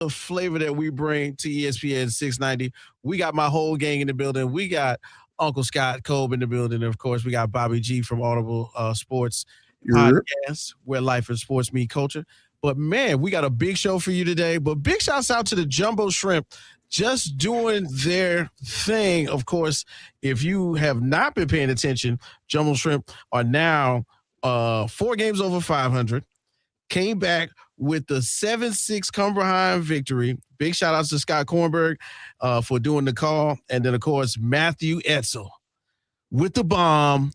the flavor that we bring to ESPN 690. We got my whole gang in the building. We got Uncle Scott Kolb in the building. And of course, we got Bobby G from Audible Sports Podcast, where life and sports meet culture. But man, we got a big show for you today. But big shouts out to the Jumbo Shrimp just doing their thing. Of course, if you have not been paying attention, Jumbo Shrimp are now 4 games over 500. Came back with the 7-6 come behind victory. Big shout outs to Scott Kornberg for doing the call. And then, of course, Matthew Etzel with the bomb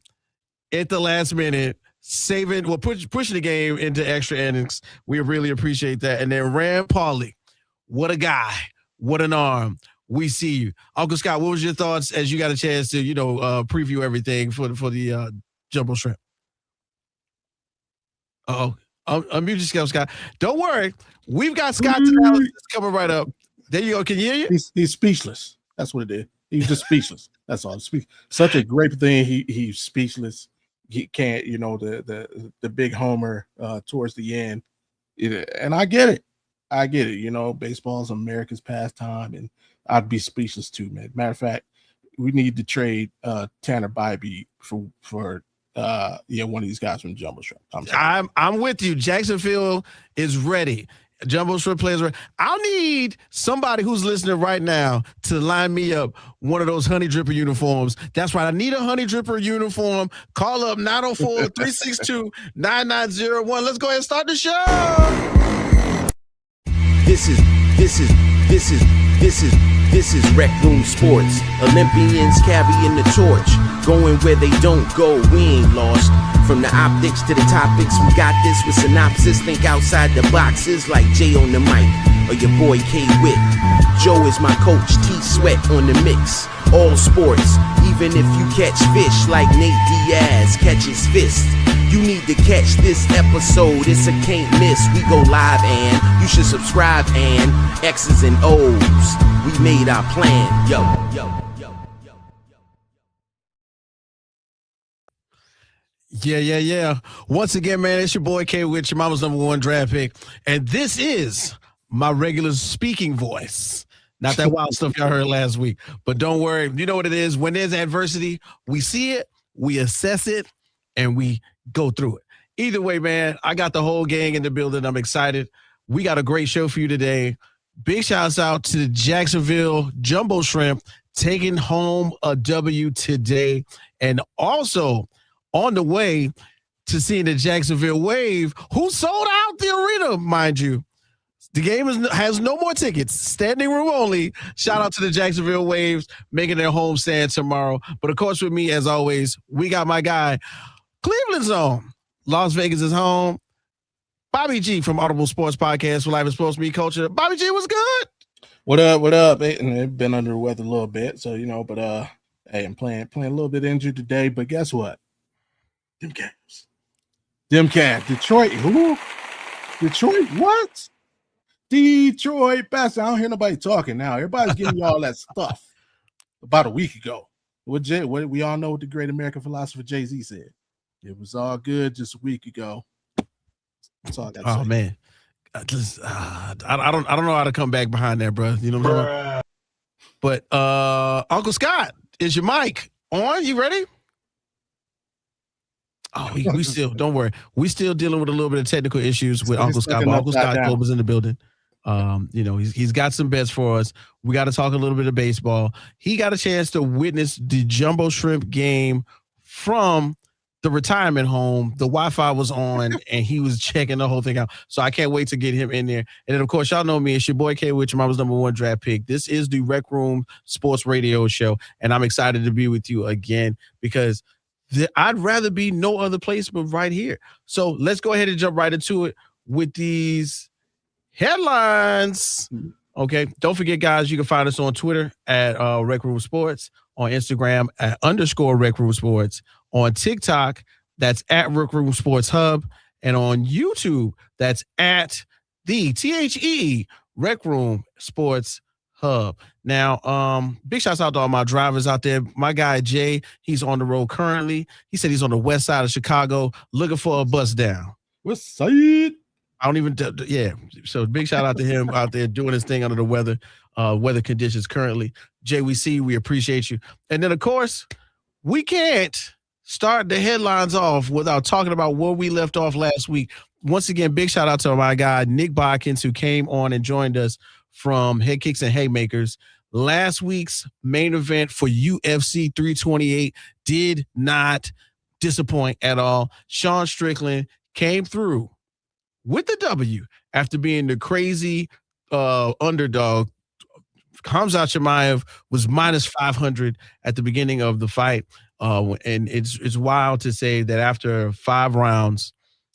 at the last minute, pushing the game into extra innings. We really appreciate that. And then Rand Pauly, what a guy, what an arm. We see you. Uncle Scott, what was your thoughts as you got a chance to, preview everything for the Jumbo Shrimp? Uh-oh. Unmute yourself, Scott. Don't worry. We've got Scott's analysis coming right up. There you go. Can you hear you? He's speechless. That's what it is. He's just speechless. That's all. Such a great thing. He's speechless. He can't, the big homer towards the end. And I get it. Baseball is America's pastime, and I'd be speechless too, man. Matter of fact, we need to trade Tanner Bybee for one of these guys from Jumbo Shrimp. I'm with you. Jacksonville is ready. Jumbo Shrimp players are ready. I'll need somebody who's listening right now to line me up one of those Honey Dripper uniforms. That's right. I need a Honey Dripper uniform. Call up 904-362-9901. Let's go ahead and start the show. This is Rec Room Sports. Olympians carrying the torch. Going where they don't go, we ain't lost. From the optics to the topics, we got this with synopsis. Think outside the boxes like Jay on the mic or your boy K Witt. Joe is my coach, T Sweat on the mix. All sports, even if you catch fish like Nate Diaz catches fists. You need to catch this episode, it's a can't miss. We go live and you should subscribe and X's and O's. We made our plan, yo. Yeah. Once again, man, it's your boy K Witt, your mama's #1 draft pick. And this is my regular speaking voice. Not that wild stuff y'all heard last week. But don't worry, you know what it is. When there's adversity, we see it, we assess it, and we go through it. Either way, man, I got the whole gang in the building. I'm excited. We got a great show for you today. Big shouts out to the Jacksonville Jumbo Shrimp taking home a W today. And also on the way to seeing the Jacksonville Waves, who sold out the arena, mind you. The game has no more tickets, standing room only. Shout out to the Jacksonville Waves making their home stand tomorrow. But of course, with me, as always, we got my guy, Cleveland's home. Las Vegas is home. Bobby G from Audible Sports Podcast for Life and Sports Meet Culture. Bobby G, what's good? What up? I've been under the weather a little bit, so but hey, I'm playing a little bit injured today. But guess what? Them Cavs. Detroit. Who? Detroit. What? Detroit bastard. I don't hear nobody talking now. Everybody's giving you all that stuff about a week ago. We all know what the great American philosopher Jay-Z said. It was all good just a week ago. That's all I got to say. Oh man, I don't know how to come back behind that, bro. You know what I'm saying? But Uncle Scott, is your mic on? You ready? Oh, we still, don't worry. We still dealing with a little bit of technical issues with Uncle Scott. But Uncle Scott Kolb is in the building. He's got some bets for us. We got to talk a little bit of baseball. He got a chance to witness the Jumbo Shrimp game from the retirement home. The Wi-Fi was on, and he was checking the whole thing out. So I can't wait to get him in there. And then, of course, y'all know me. It's your boy K Witt, your mama's #1 draft pick. This is the Rec Room Sports Radio Show, and I'm excited to be with you again because I'd rather be no other place but right here. So let's go ahead and jump right into it with these headlines. Okay. Don't forget, guys, you can find us on Twitter at Rec Room Sports, on Instagram at _Rec Room Sports, on TikTok, that's at Rec Room Sports Hub, and on YouTube, that's at the THE Rec Room Sports Hub. Now, big shouts out to all my drivers out there. My guy Jay, he's on the road currently. He said he's on the west side of Chicago looking for a bus down. West side. I don't even, yeah. So big shout out to him out there doing his thing under the weather conditions currently. JWC, we appreciate you. And then, of course, we can't start the headlines off without talking about where we left off last week. Once again, big shout out to my guy, Nick Bodkins, who came on and joined us from Head Kicks and Haymakers. Last week's main event for UFC 328 did not disappoint at all. Sean Strickland came through with the W after being the crazy underdog. Khamzat Chimaev was minus 500 at the beginning of the fight. And it's wild to say that after 5 rounds,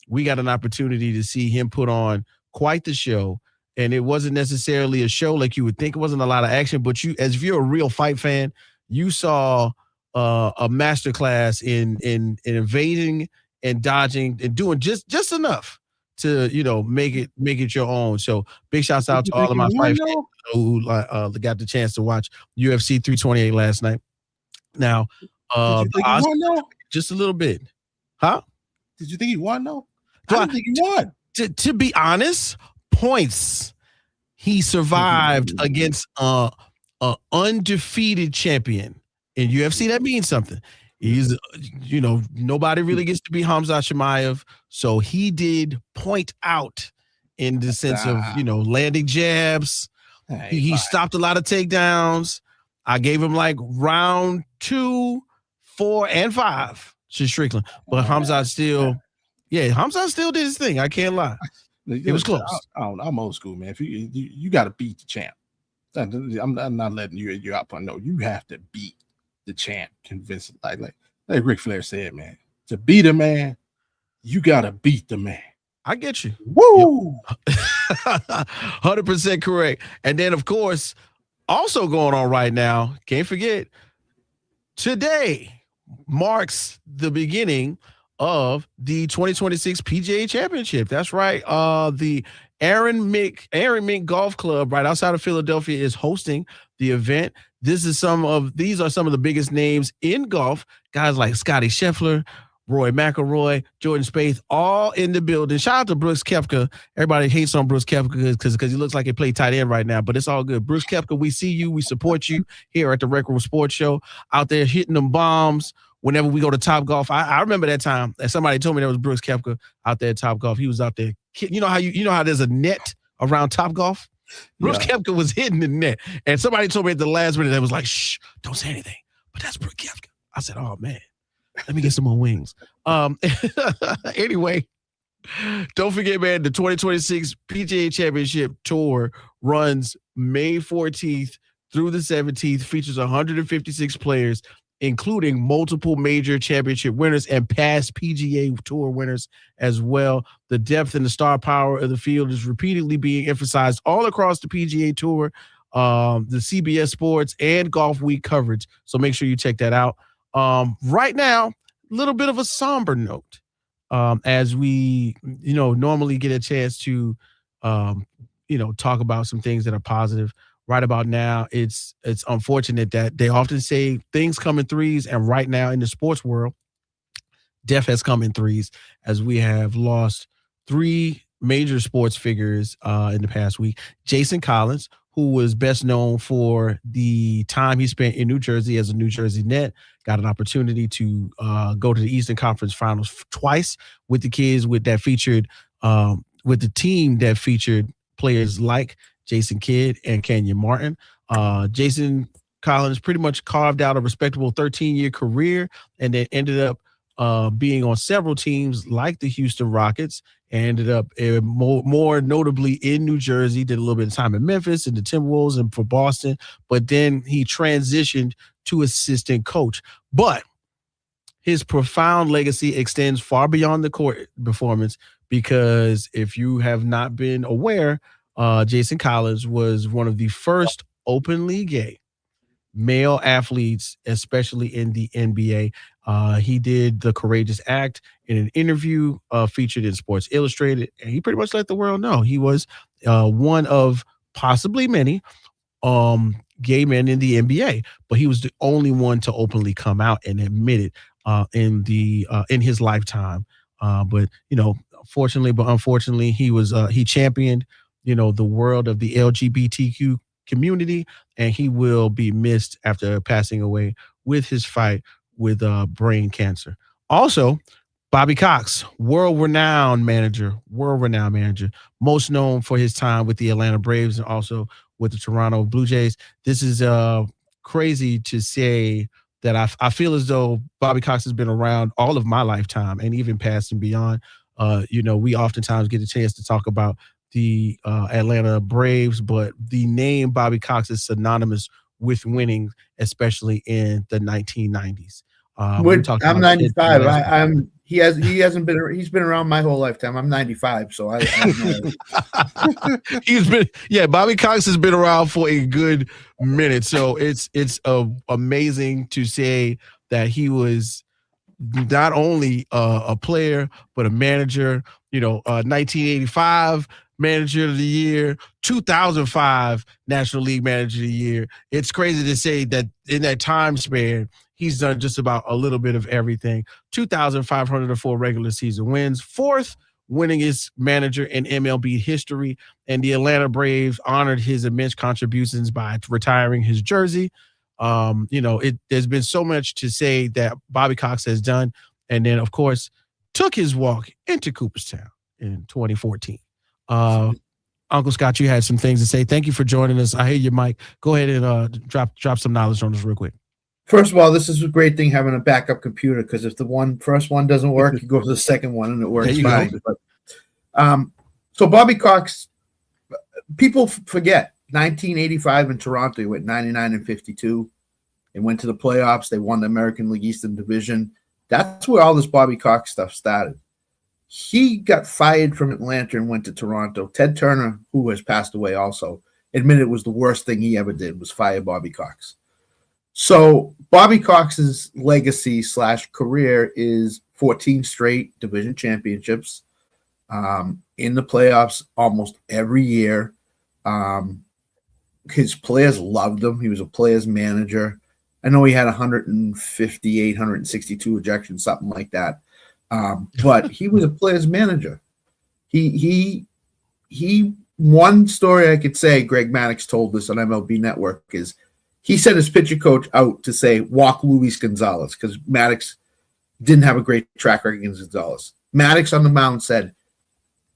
we got an opportunity to see him put on quite the show. And it wasn't necessarily a show like you would think. It wasn't a lot of action, but as if you're a real fight fan, you saw a masterclass in evading and dodging and doing just enough to, make it your own. So big shouts out to all of my fight fans who got the chance to watch UFC 328 last night. Now, just a little bit. Huh? Did you think he won, though? I didn't think he won. To be honest, points. He survived against a undefeated champion in UFC. That means something. He's, nobody really gets to be Khamzat Chimaev, so he did point out in the sense of, landing jabs. He stopped a lot of takedowns. I gave him like round 2, 4, and 5 to Strickland, but Khamzat still did his thing. I can't lie. It was close. I'm old school, man. If you got to beat the champ. I'm not letting you out. No, you have to beat the champ. Convincing, like Ric Flair said, man. To beat a man, you got to beat the man. I get you. Woo! Yep. 100% correct. And then, of course, also going on right now, can't forget, today marks the beginning of the 2026 PGA Championship. That's right. The Aaron Mink Golf Club right outside of Philadelphia is hosting the event. These are some of the biggest names in golf. Guys like Scotty Scheffler, Roy McIlroy, Jordan Spieth, all in the building. Shout out to Brooks Koepka. Everybody hates on Brooks Koepka because he looks like he played tight end right now, but it's all good. Brooks Koepka, we see you. We support you here at the Rec Room Sports Show, out there hitting them bombs. Whenever we go to Top Golf, I remember that time that somebody told me there was Brooks Koepka out there at Top Golf. He was out there. You know how there's a net around Top Golf? Brooks Koepka was hitting the net. And somebody told me at the last minute that was like, shh, don't say anything. But that's Brooks Koepka. I said, oh, man, let me get some more wings. Anyway, don't forget, man, the 2026 PGA Championship Tour runs May 14th through the 17th, features 156 players, including multiple major championship winners and past PGA Tour winners as well. The depth and the star power of the field is repeatedly being emphasized all across the PGA Tour, the CBS Sports and Golf Week coverage. So make sure you check that out. Right now, a little bit of a somber note as we, normally get a chance to, talk about some things that are positive. Right about now, it's unfortunate that they often say things come in threes, and right now in the sports world, death has come in threes as we have lost 3 major sports figures in the past week. Jason Collins, who was best known for the time he spent in New Jersey as a New Jersey Net, got an opportunity to go to the Eastern Conference Finals twice with the kids with the team that featured players like Jason Kidd and Kenyon Martin. Jason Collins pretty much carved out a respectable 13-year career and then ended up being on several teams like the Houston Rockets, and ended up more notably in New Jersey, did a little bit of time in Memphis and the Timberwolves and for Boston, but then he transitioned to assistant coach. But his profound legacy extends far beyond the court performance, because if you have not been aware, Jason Collins was one of the first openly gay male athletes, especially in the NBA. He did the courageous act in an interview featured in Sports Illustrated, and he pretty much let the world know he was one of possibly many gay men in the NBA, but he was the only one to openly come out and admit it in his lifetime. But fortunately, but unfortunately, he championed, the world of the LGBTQ community, and he will be missed after passing away with his fight with brain cancer. Also, Bobby Cox, world-renowned manager, most known for his time with the Atlanta Braves and also with the Toronto Blue Jays. This is crazy to say that I feel as though Bobby Cox has been around all of my lifetime and even past and beyond. We oftentimes get a chance to talk about the Atlanta Braves, but the name Bobby Cox is synonymous with winning, especially in the 1990s. I'm 95. He's been around my whole lifetime. I'm 95, so I Bobby Cox has been around for a good minute. So it's amazing to say that he was not only a player but a manager. 1985 Manager of the Year, 2005 National League Manager of the Year. It's crazy to say that in that time span, he's done just about a little bit of everything. 2,504 regular season wins, fourth winningest manager in MLB history, and the Atlanta Braves honored his immense contributions by retiring his jersey. There's been so much to say that Bobby Cox has done, and then, of course, took his walk into Cooperstown in 2014. Uncle Scott, you had some things to say. Thank you for joining us. I hear you, Mike. Go ahead and drop some knowledge on us real quick. First of all, this is a great thing having a backup computer, because if the first one doesn't work, you go to the second one and it works fine. But, so Bobby Cox, people forget 1985 in Toronto, he went 99-52. They went to the playoffs. They won the American League Eastern Division. That's where all this Bobby Cox stuff started. He got fired from Atlanta and went to Toronto. Ted Turner, who has passed away also, admitted it was the worst thing he ever did was fire Bobby Cox. So Bobby Cox's legacy / career is 14 straight division championships, in the playoffs almost every year. His players loved him. He was a player's manager. I know he had 158, 162 ejections, something like that. But he was a player's manager. He one story I could say, Greg Maddux told this on MLB Network, is he sent his pitcher coach out to say, walk Luis Gonzalez, because Maddux didn't have a great track record against Gonzalez. Maddux on the mound said,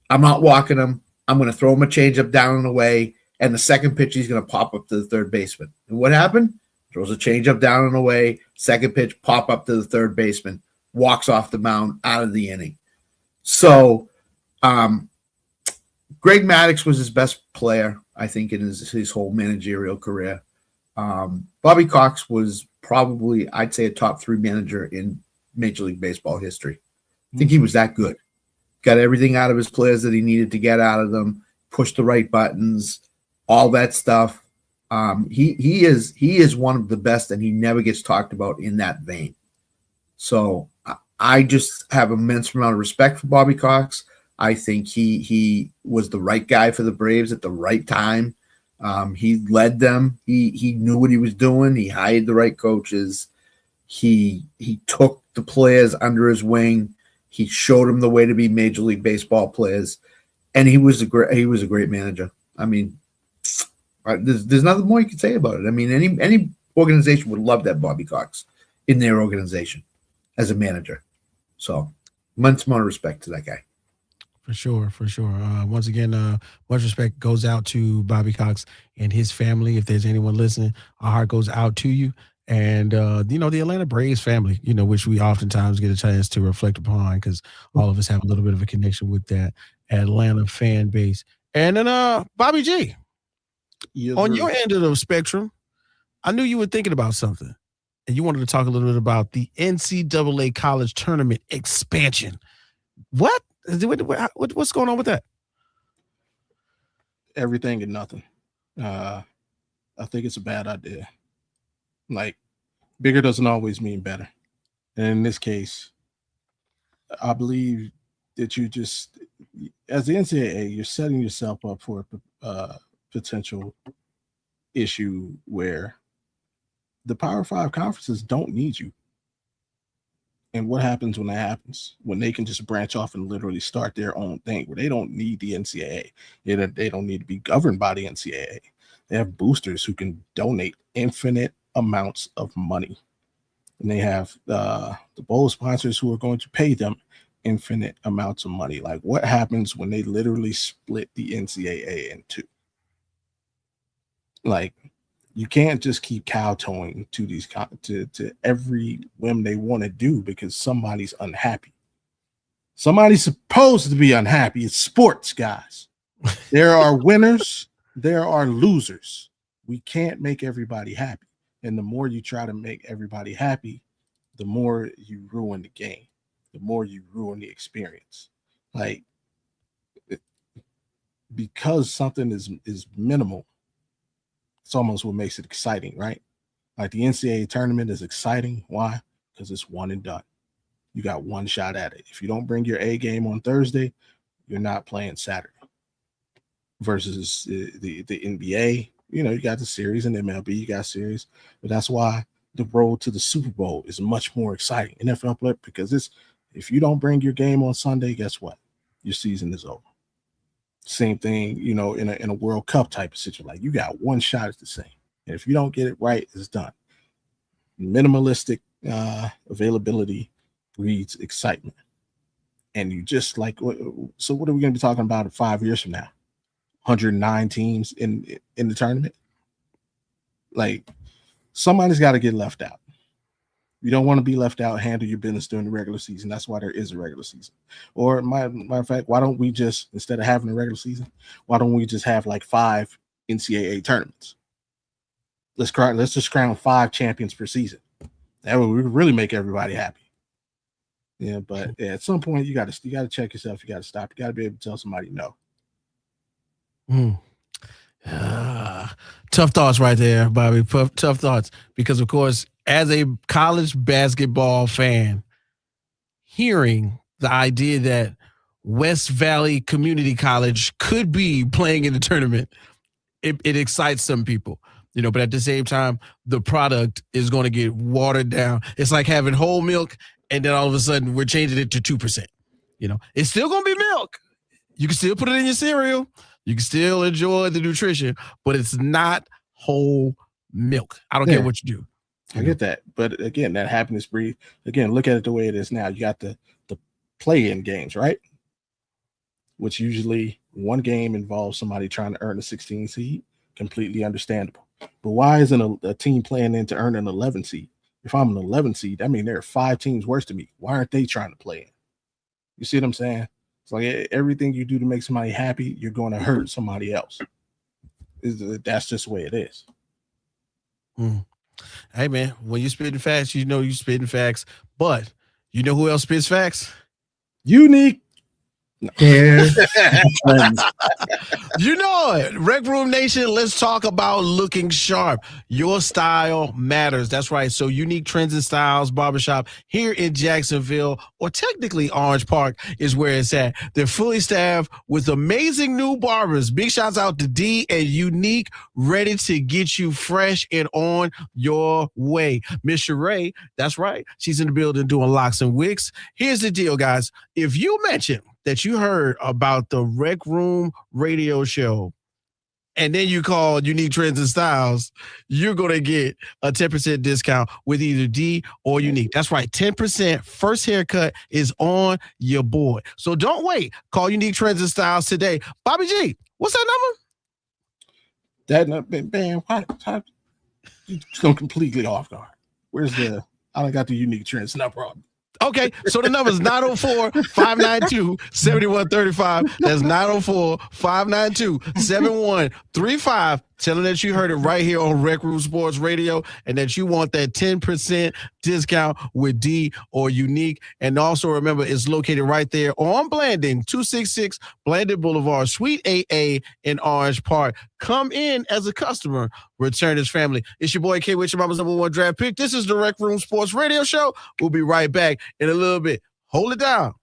I'm not walking him. I'm going to throw him a changeup down and away, and the second pitch he's going to pop up to the third baseman. And what happened? Throws a changeup down and away, second pitch, pop up to the third baseman, walks off the mound, out of the inning. So Greg Maddux was his best player, I think, in his whole managerial career. Bobby Cox was probably, I'd say, a top 3 manager in Major League Baseball history. I think he was that good. Got everything out of his players that he needed to get out of them, pushed the right buttons, all that stuff. He is one of the best, and he never gets talked about in that vein. So I just have immense amount of respect for Bobby Cox. I think he was the right guy for the Braves at the right time. He led them. He knew what he was doing. He hired the right coaches. He took the players under his wing. He showed them the way to be Major League Baseball players, and he was a great manager. I mean, there's nothing more you can say about it. I mean, any organization would love that Bobby Cox in their organization as a manager. So, immense amount of respect to that guy. For sure. Once again, much respect goes out to Bobby Cox and his family. If there's anyone listening, our heart goes out to you. And, the Atlanta Braves family, which we oftentimes get a chance to reflect upon, because all of us have a little bit of a connection with that Atlanta fan base. And then Bobby G, on your end of the spectrum, I knew you were thinking about something, and you wanted to talk a little bit about the NCAA college tournament expansion. What? What's going on with that? Everything and nothing. I think it's a bad idea. Like, bigger doesn't always mean better. And in this case, I believe that you just, as the NCAA, you're setting yourself up for a potential issue where the Power 5 conferences don't need you. And what happens when that happens? When they can just branch off and literally start their own thing, where they don't need the NCAA. They don't need to be governed by the NCAA. They have boosters who can donate infinite amounts of money. And they have the bowl sponsors who are going to pay them infinite amounts of money. Like, what happens when they literally split the NCAA in two? Like, you can't just keep kowtowing to these to every whim they want to do because somebody's unhappy. Somebody's supposed to be unhappy. It's sports, guys. There are winners, there are losers. We can't make everybody happy. And the more you try to make everybody happy, the more you ruin the game, the more you ruin the experience. Like, because something is minimal, it's almost what makes it exciting, right? Like the NCAA tournament is exciting. Why? Because it's one and done. You got one shot at it. If you don't bring your A game on Thursday, you're not playing Saturday. Versus the NBA, you got the series, and MLB, you got series. But that's why the road to the Super Bowl is much more exciting. NFL play, because if you don't bring your game on Sunday, guess what? Your season is over. Same thing, in a World Cup type of situation. Like, you got one shot at the same. And if you don't get it right, it's done. Minimalistic availability breeds excitement. And you just like, so what are we going to be talking about 5 years from now? 109 teams in the tournament? Like, somebody's got to get left out. You don't want to be left out. Handle your business during the regular season. That's why there is a regular season. Or, matter of fact, why don't we just, instead of having a regular season, why don't we just have like 5 NCAA tournaments? Let's just crown 5 champions per season. That would really make everybody happy. Yeah, but at some point you got to check yourself. You got to stop. You got to be able to tell somebody no. Tough thoughts right there, Bobby. Tough thoughts, because of course, as a college basketball fan, hearing the idea that West Valley Community College could be playing in the tournament, it excites some people, but at the same time, the product is going to get watered down. It's like having whole milk, and then all of a sudden we're changing it to 2%. It's still going to be milk. You can still put it in your cereal. You can still enjoy the nutrition, but it's not whole milk. I don't care what you do. I get that. But again, that happiness breed. Again, look at it the way it is now. You got the play-in games, right? Which usually one game involves somebody trying to earn a 16 seed. Completely understandable. But why isn't a team playing in to earn an 11 seed? If I'm an 11 seed, I mean, there are 5 teams worse than me. Why aren't they trying to play in? You see what I'm saying? It's like everything you do to make somebody happy, you're going to hurt somebody else. That's just the way it is. Hey, man, when you're spitting facts, you're spitting facts. But you know who else spits facts? Unique. No. You know it. Rec Room Nation, let's talk about looking sharp. Your style matters. That's right. So Unique Trends and Styles Barbershop here in Jacksonville, or technically Orange Park, is where it's at. They're fully staffed with amazing new barbers. Big shouts out to D and Unique, ready to get you fresh and on your way. Miss Sheree, that's right. She's in the building doing locks and wigs. Here's the deal, guys. If you mention that you heard about the Rec Room Radio Show, and then you call Unique Trends and Styles, you're going to get a 10% discount with either D or Unique. That's right. 10% first haircut is on your boy. So don't wait. Call Unique Trends and Styles today. Bobby G, what's that number? Man, why you come completely off guard. I don't got the Unique Trends number on. Okay, so the number is 904-592-7135. That's 904-592-7135. Tell them that you heard it right here on Rec Room Sports Radio and that you want that 10% discount with D or Unique. And also remember, it's located right there on Blanding, 266 Blanding Boulevard, Suite 8A in Orange Park. Come in as a customer, return as family. It's your boy K with your mama's #1 draft pick. This is the Rec Room Sports Radio Show. We'll be right back in a little bit. Hold it down.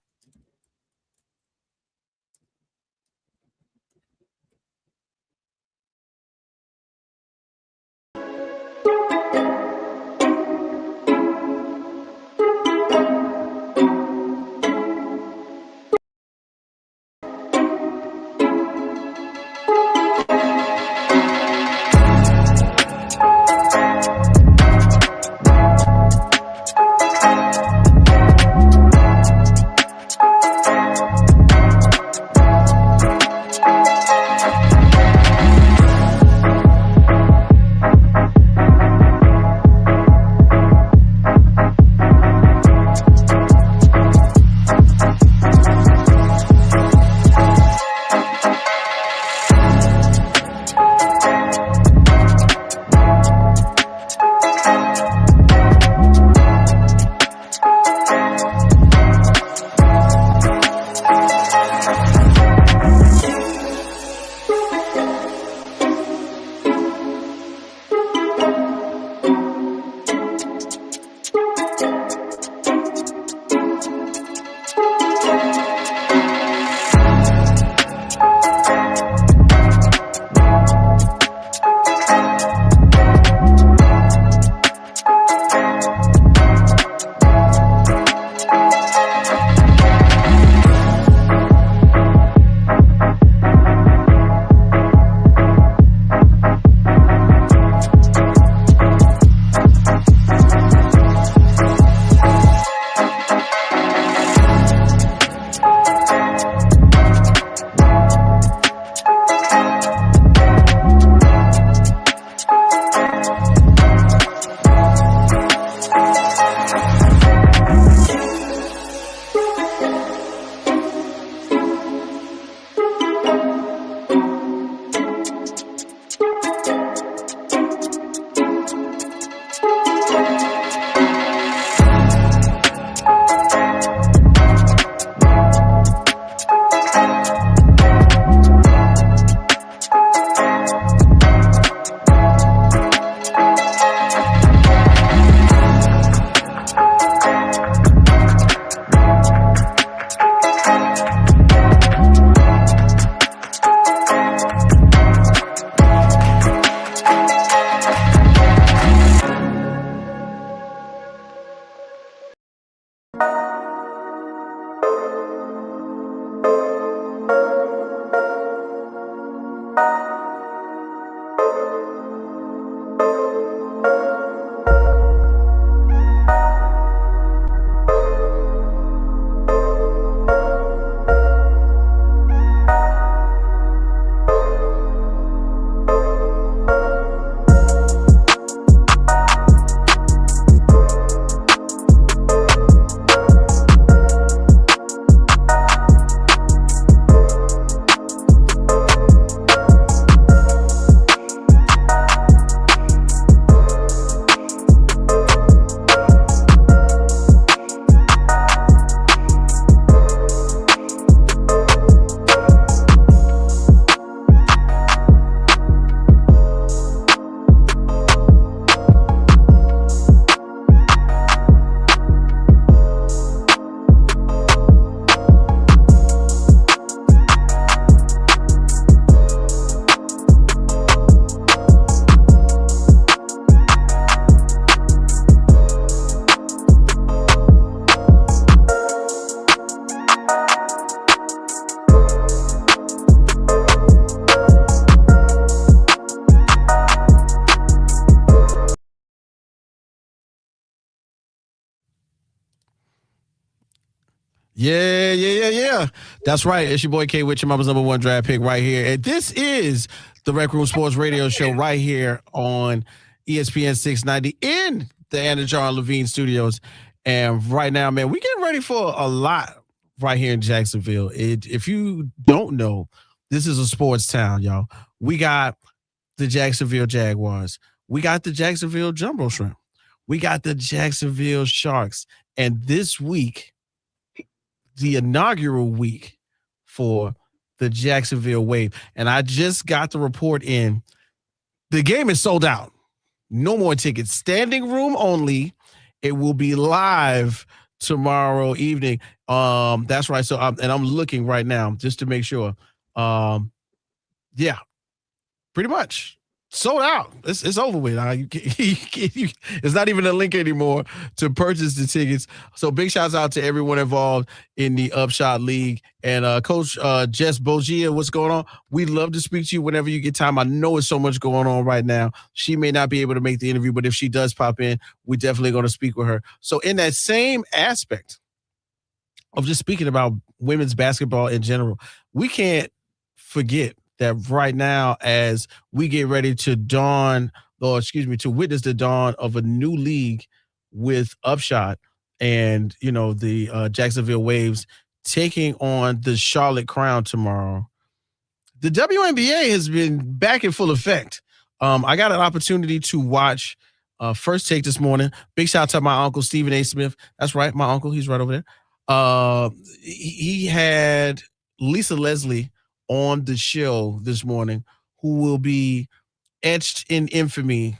Yeah. That's right. It's your boy K with your mama's number one draft pick right here. And this is the Rec Room Sports Radio Show right here on ESPN 690 in the Anna John Levine studios. And right now, man, we getting ready for a lot right here in Jacksonville. If you don't know, this is a sports town, y'all. We got the Jacksonville Jaguars. We got the Jacksonville Jumbo Shrimp. We got the Jacksonville Sharks. And this week, the inaugural week for the Jacksonville Wave. And I just got the report in. The game is sold out. No more tickets. Standing room only. It will be live tomorrow evening. That's right. So I'm looking right now just to make sure. Yeah, pretty much sold out. It's over with. It's not even a link anymore to purchase the tickets. So big shouts out to everyone involved in the Upshot League. And Coach Jessica Bogia, what's going on? We'd love to speak to you whenever you get time. I know it's so much going on right now. She may not be able to make the interview, but if she does pop in, we're definitely going to speak with her. So in that same aspect of just speaking about women's basketball in general, we can't forget that right now, as we get ready to witness the dawn of a new league with Upshot and, the Jacksonville Waves taking on the Charlotte Crown tomorrow. The WNBA has been back in full effect. I got an opportunity to watch First Take this morning. Big shout out to my uncle, Stephen A. Smith. That's right, my uncle. He's right over there. He had Lisa Leslie on the show this morning, who will be etched in infamy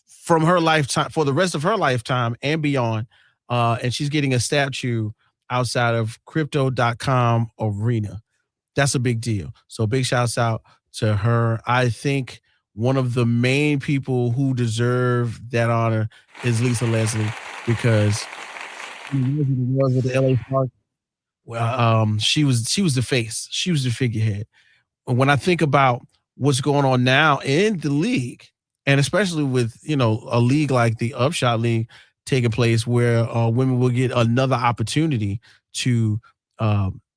from her lifetime for the rest of her lifetime and beyond. And she's getting a statue outside of crypto.com arena. That's a big deal. So big shouts out to her. I think one of the main people who deserve that honor is Lisa Leslie, because she was with the LA Sparks. Well, she was the face. She was the figurehead. And when I think about what's going on now in the league, and especially with, a league like the Upshot League taking place, where women will get another opportunity to,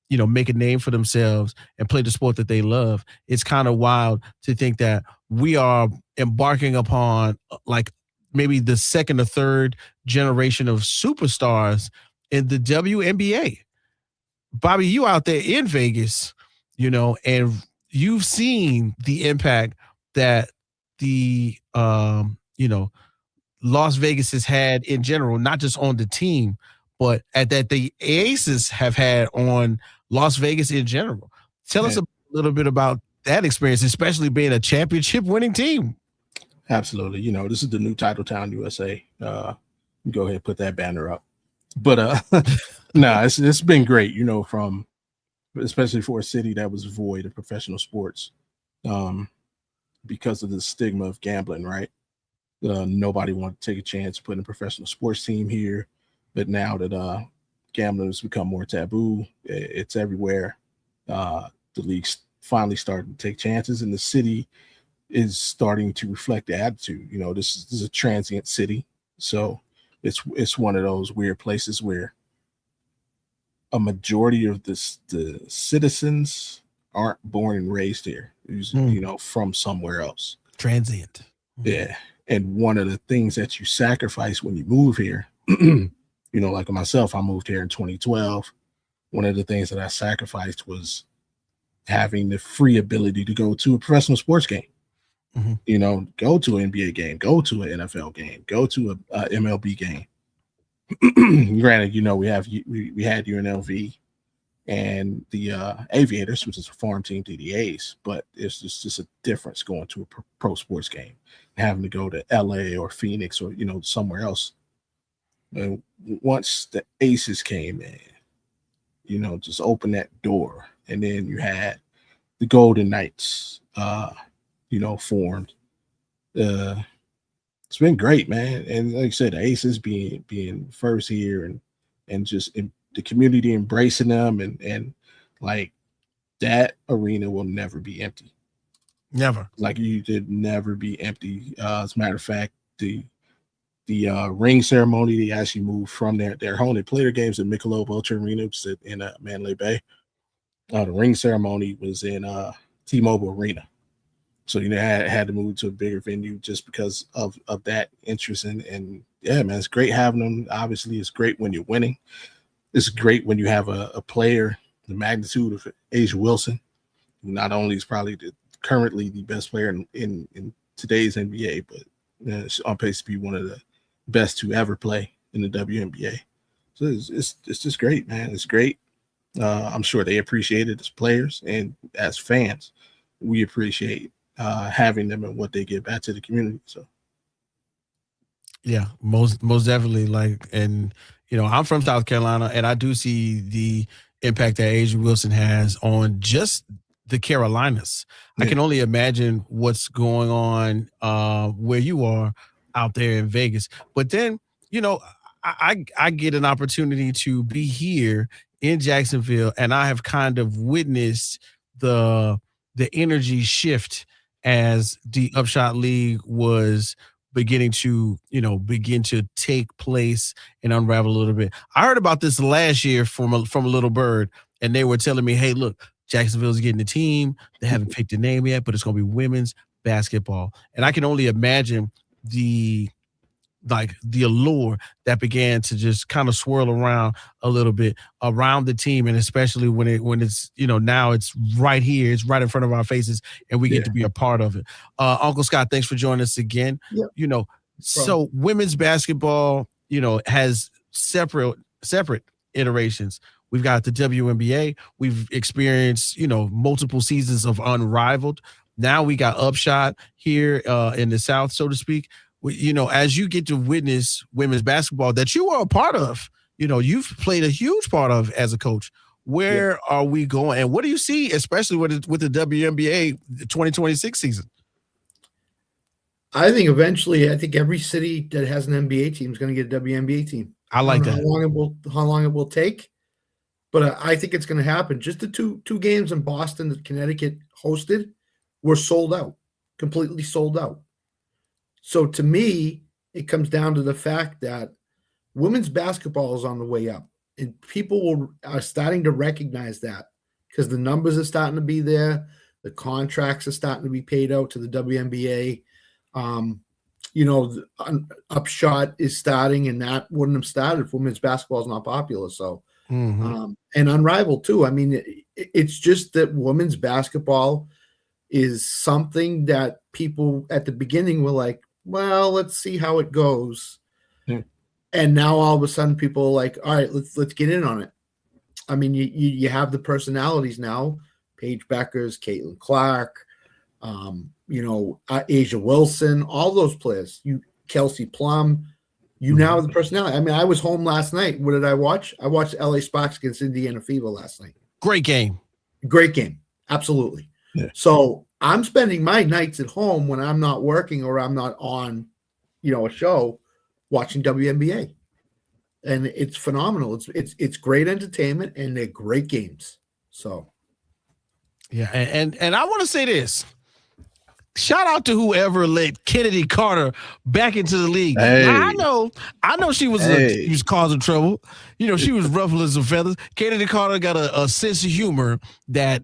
make a name for themselves and play the sport that they love. It's kind of wild to think that we are embarking upon like maybe the second or third generation of superstars in the WNBA. Bobby, you out there in Vegas, and you've seen the impact that the, Las Vegas has had in general, not just on the team, but that the Aces have had on Las Vegas in general. Tell us a little bit about that experience, especially being a championship winning team. Absolutely. This is the new Title Town, USA. Go ahead and put that banner up. But it's been great, from especially for a city that was void of professional sports, because of the stigma of gambling, right? Nobody wanted to take a chance putting a professional sports team here, but now that gambling has become more taboo, it's everywhere. The league's finally starting to take chances, and the city is starting to reflect the attitude. This is a transient city, so it's one of those weird places where a majority of the citizens aren't born and raised here, from somewhere else. Transient. Yeah. And one of the things that you sacrifice when you move here, like myself, I moved here in 2012. One of the things that I sacrificed was having the free ability to go to a professional sports game. Mm-hmm. Go to an NBA game, go to an NFL game, go to a MLB game. Granted, we had UNLV and the Aviators, which is a farm team to the A's, but it's just a difference going to a pro sports game, having to go to LA or Phoenix or somewhere else. And once the Aces came in, just opened that door, and then you had the Golden Knights, formed. It's been great, man. And like I said, the Aces being first here and just the community embracing them and like that arena will never be empty. Never. Like you did never be empty. As a matter of fact, the the ring ceremony. They actually moved from their home. They play their games at Michelob Ultra Arena in Mandalay Bay. The ring ceremony was in T-Mobile Arena. So, had to move to a bigger venue just because of that interest. And yeah, man, it's great having them. Obviously, it's great when you're winning. It's great when you have a player the magnitude of A'ja Wilson, who not only is probably currently the best player in today's NBA, but she's on pace to be one of the best to ever play in the WNBA. So it's just great, man. It's great. I'm sure they appreciate it as players, and as fans, we appreciate having them and what they give back to the community. So, yeah, most definitely. I'm from South Carolina, and I do see the impact that A'ja Wilson has on just the Carolinas. Yeah. I can only imagine what's going on where you are out there in Vegas. But then, I get an opportunity to be here in Jacksonville, and I have kind of witnessed the energy shift as the Upshot League was beginning to take place and unravel a little bit. I heard about this last year from a little bird, and they were telling me, hey, look, Jacksonville's getting a team. They haven't picked a name yet, but it's going to be women's basketball. And I can only imagine the allure that began to just kind of swirl around a little bit around the team, and especially when it's now it's right here, it's right in front of our faces, and we get to be a part of it. Uncle Scott, thanks for joining us again. Yep. So women's basketball, has separate iterations. We've got the WNBA. We've experienced, multiple seasons of Unrivaled. Now we got Upshot here in the South, so to speak. As you get to witness women's basketball that you are a part of, you've played a huge part of as a coach. Where are we going? And what do you see, especially with the WNBA 2026 season? I think eventually, every city that has an NBA team is going to get a WNBA team. I like that. How long it will take, but I think it's going to happen. Just the two games in Boston that Connecticut hosted were sold out, completely sold out. So to me, it comes down to the fact that women's basketball is on the way up, and people are starting to recognize that because the numbers are starting to be there. The contracts are starting to be paid out to the WNBA. Upshot is starting, and that wouldn't have started if women's basketball is not popular. So, and Unrivaled too. I mean, it's just that women's basketball is something that people at the beginning were like, well, let's see how it goes. Yeah. And now all of a sudden people are like, all right, let's get in on it. I mean, you have the personalities now, Paige Beckers, Caitlin Clark, A'ja Wilson, all those players, Kelsey Plum, now have the personality. I mean, I was home last night. What did I watch? I watched LA Sparks against Indiana Fever last night. Great game. Absolutely. Yeah. So I'm spending my nights at home when I'm not working or I'm not on, a show watching WNBA. And it's phenomenal. It's great entertainment, and they're great games. So, yeah, and I want to say this. Shout out to whoever let Kennedy Carter back into the league. Hey. Now, I know she was she was causing trouble. She was ruffling some feathers. Kennedy Carter got a sense of humor that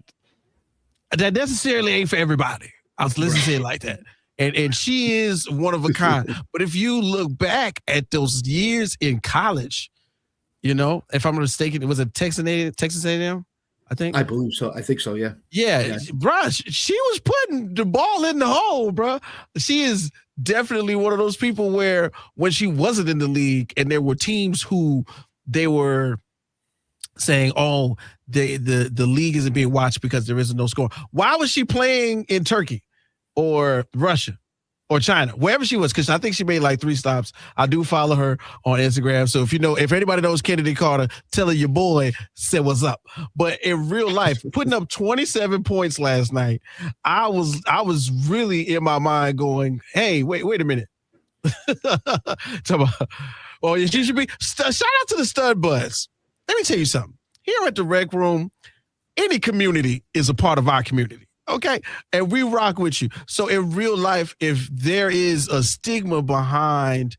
necessarily ain't for everybody. Let's say it like that. And she is one of a kind. But if you look back at those years in college, if I'm not mistaken, it was a Texas A&M, I think. I believe so. I think so, yeah. Yeah. Bro, she was putting the ball in the hole, bro. She is definitely one of those people where when she wasn't in the league and there were teams who they were saying, oh, the league isn't being watched because there isn't no score. Why was she playing in Turkey or Russia or China, wherever she was? Because I think she made like 3 stops. I do follow her on Instagram. So if anybody knows Kennedy Carter, tell her your boy said what's up. But in real life, putting up 27 points last night, I was really in my mind going, hey, wait a minute. Well, she should be. Shout out to the Stud Buds. Let me tell you something. Here at the Rec Room, any community is a part of our community, okay? And we rock with you. So in real life, if there is a stigma behind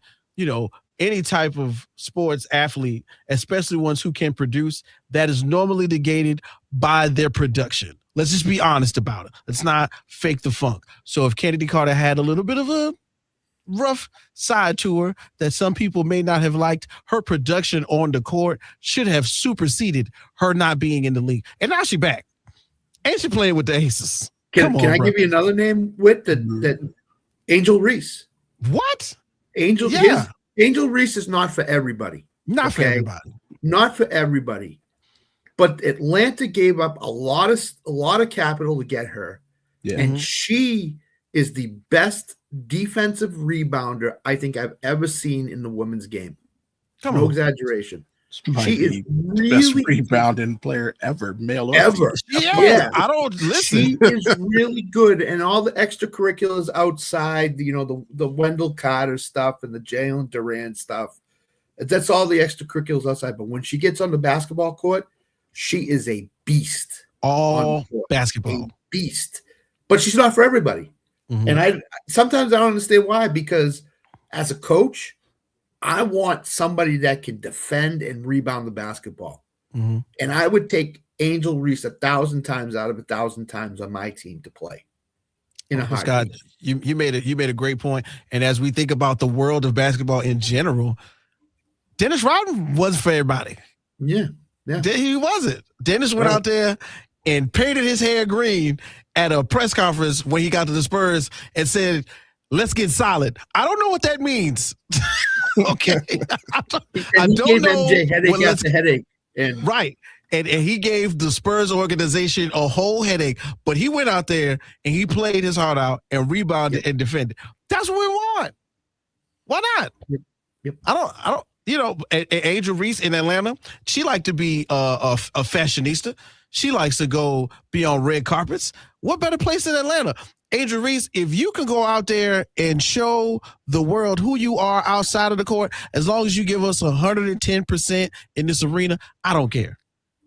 any type of sports athlete, especially ones who can produce, that is normally negated by their production. Let's just be honest about it. Let's not fake the funk. So if Kennedy Carter had a little bit of a rough side to her that some people may not have liked, her production on the court should have superseded her not being in the league. And now she's back. And she playing with the Aces. Can I give you another name, Whit? That Angel Reese. What? Angel Reese is not for everybody. Not for everybody. Not for everybody. But Atlanta gave up a lot of capital to get her. Yeah. And she is the best defensive rebounder I think I've ever seen in the women's game. No exaggeration. She is really the best rebounding player ever, male or ever. Yeah, I don't listen. She is really good, and all the extracurriculars outside, the Wendell Carter stuff and the Jalen Duran stuff. That's all the extracurriculars outside. But when she gets on the basketball court, she is a beast. All basketball, a beast. But she's not for everybody, and sometimes I don't understand why. Because as a coach, I want somebody that can defend and rebound the basketball. And I would take Angel Reese 1,000 times out of 1,000 times on my team to play. Scott, you made a great point. And as we think about the world of basketball in general, Dennis Rodman wasn't for everybody. Yeah. He wasn't. Dennis went out there and painted his hair green at a press conference when he got to the Spurs and said, "Let's get solid." I don't know what that means. Okay. I don't gave know. MJ headache after headache. Right. And he gave the Spurs organization a whole headache, but he went out there and he played his heart out and rebounded and defended. That's what we want. Why not? Yep. I don't, Angel Reese in Atlanta, she liked to be a fashionista. She likes to go be on red carpets. What better place than Atlanta? Angel Reese, if you can go out there and show the world who you are outside of the court, as long as you give us 110% in this arena, I don't care.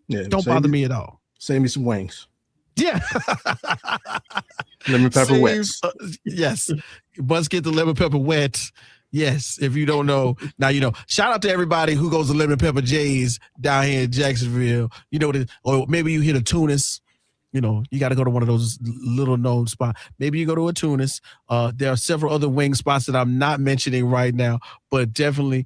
Yeah, don't bother me at all. Save me some wings. Yeah. Lemon pepper wets. Yes. Must get the lemon pepper wet. Yes. If you don't know, now you know. Shout out to everybody who goes to Lemon Pepper J's down here in Jacksonville. Or maybe you hit a Tunis. You got to go to one of those little known spots. Maybe you go to a Tunis. There are several other wing spots that I'm not mentioning right now, but definitely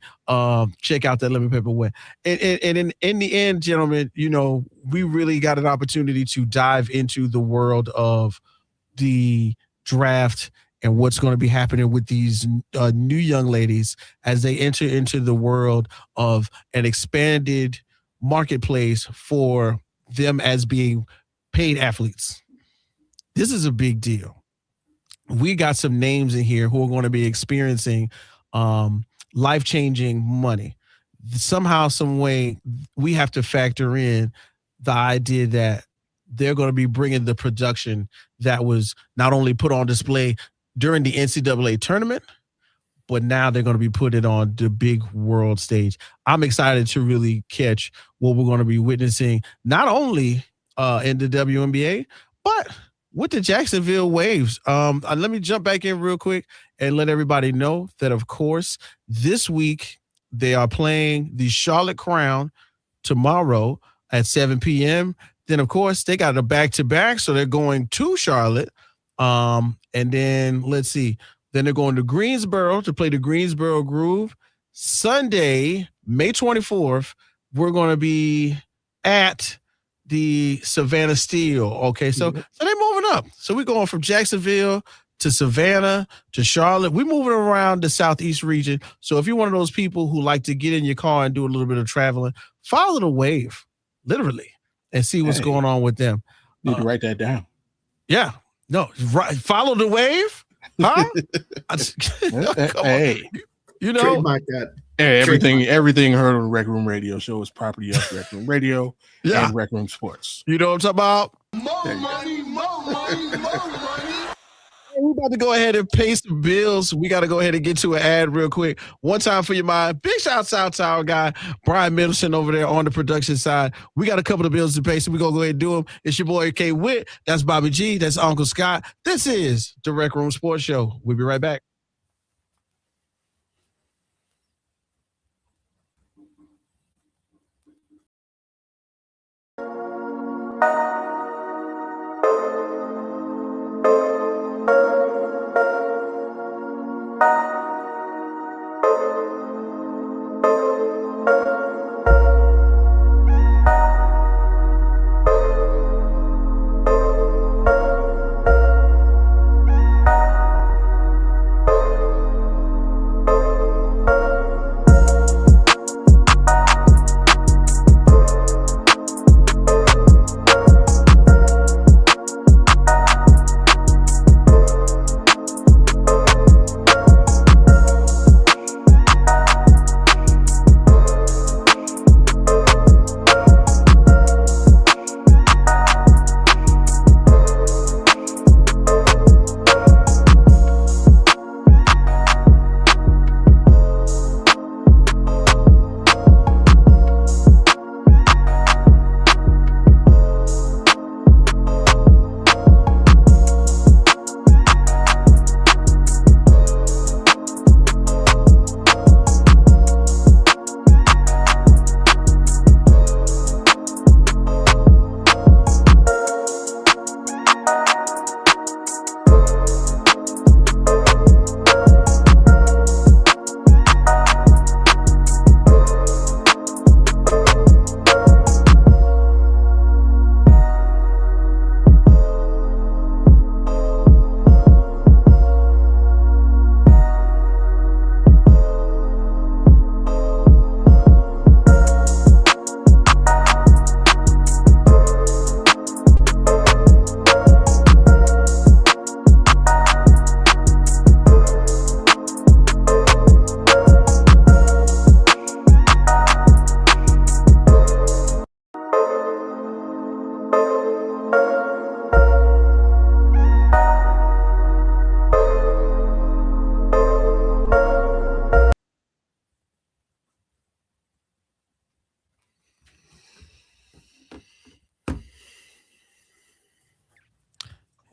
check out that lemon pepper wet. And in the end, gentlemen, we really got an opportunity to dive into the world of the draft and what's going to be happening with these new young ladies as they enter into the world of an expanded marketplace for them as being paid athletes. This is a big deal. We got some names in here who are going to be experiencing life-changing money. Somehow, some way, we have to factor in the idea that they're going to be bringing the production that was not only put on display during the NCAA tournament, but now they're going to be putting on the big world stage. I'm excited to really catch what we're going to be witnessing, not only in the WNBA, but with the Jacksonville Waves. Let me jump back in real quick and let everybody know that, of course, this week they are playing the Charlotte Crown tomorrow at 7 p.m. Then, of course, they got a back-to-back, so they're going to Charlotte. And then, let's see, then they're going to Greensboro to play the Greensboro Groove. Sunday, May 24th, we're going to be at the Savannah Steel. Okay, so they're moving up. So we're going from Jacksonville to Savannah to Charlotte. We're moving around the Southeast region. So if you're one of those people who like to get in your car and do a little bit of traveling, follow the wave, literally, and see what's going on with them. You need to write that down. Yeah. No, right. Follow the wave? Huh? Hey. Trademark that. Hey, everything heard on the Rec Room Radio Show is property of Rec Room Radio and Rec Room Sports. You know what I'm talking about? More money. We're about to go ahead and pay some bills. We got to go ahead and get to an ad real quick. One time for your mind. Big shouts out to our guy, Brian Middleton, over there on the production side. We got a couple of bills to pay, so we're going to go ahead and do them. It's your boy, K. Witt. That's Bobby G. That's Uncle Scott. This is the Rec Room Sports Show. We'll be right back.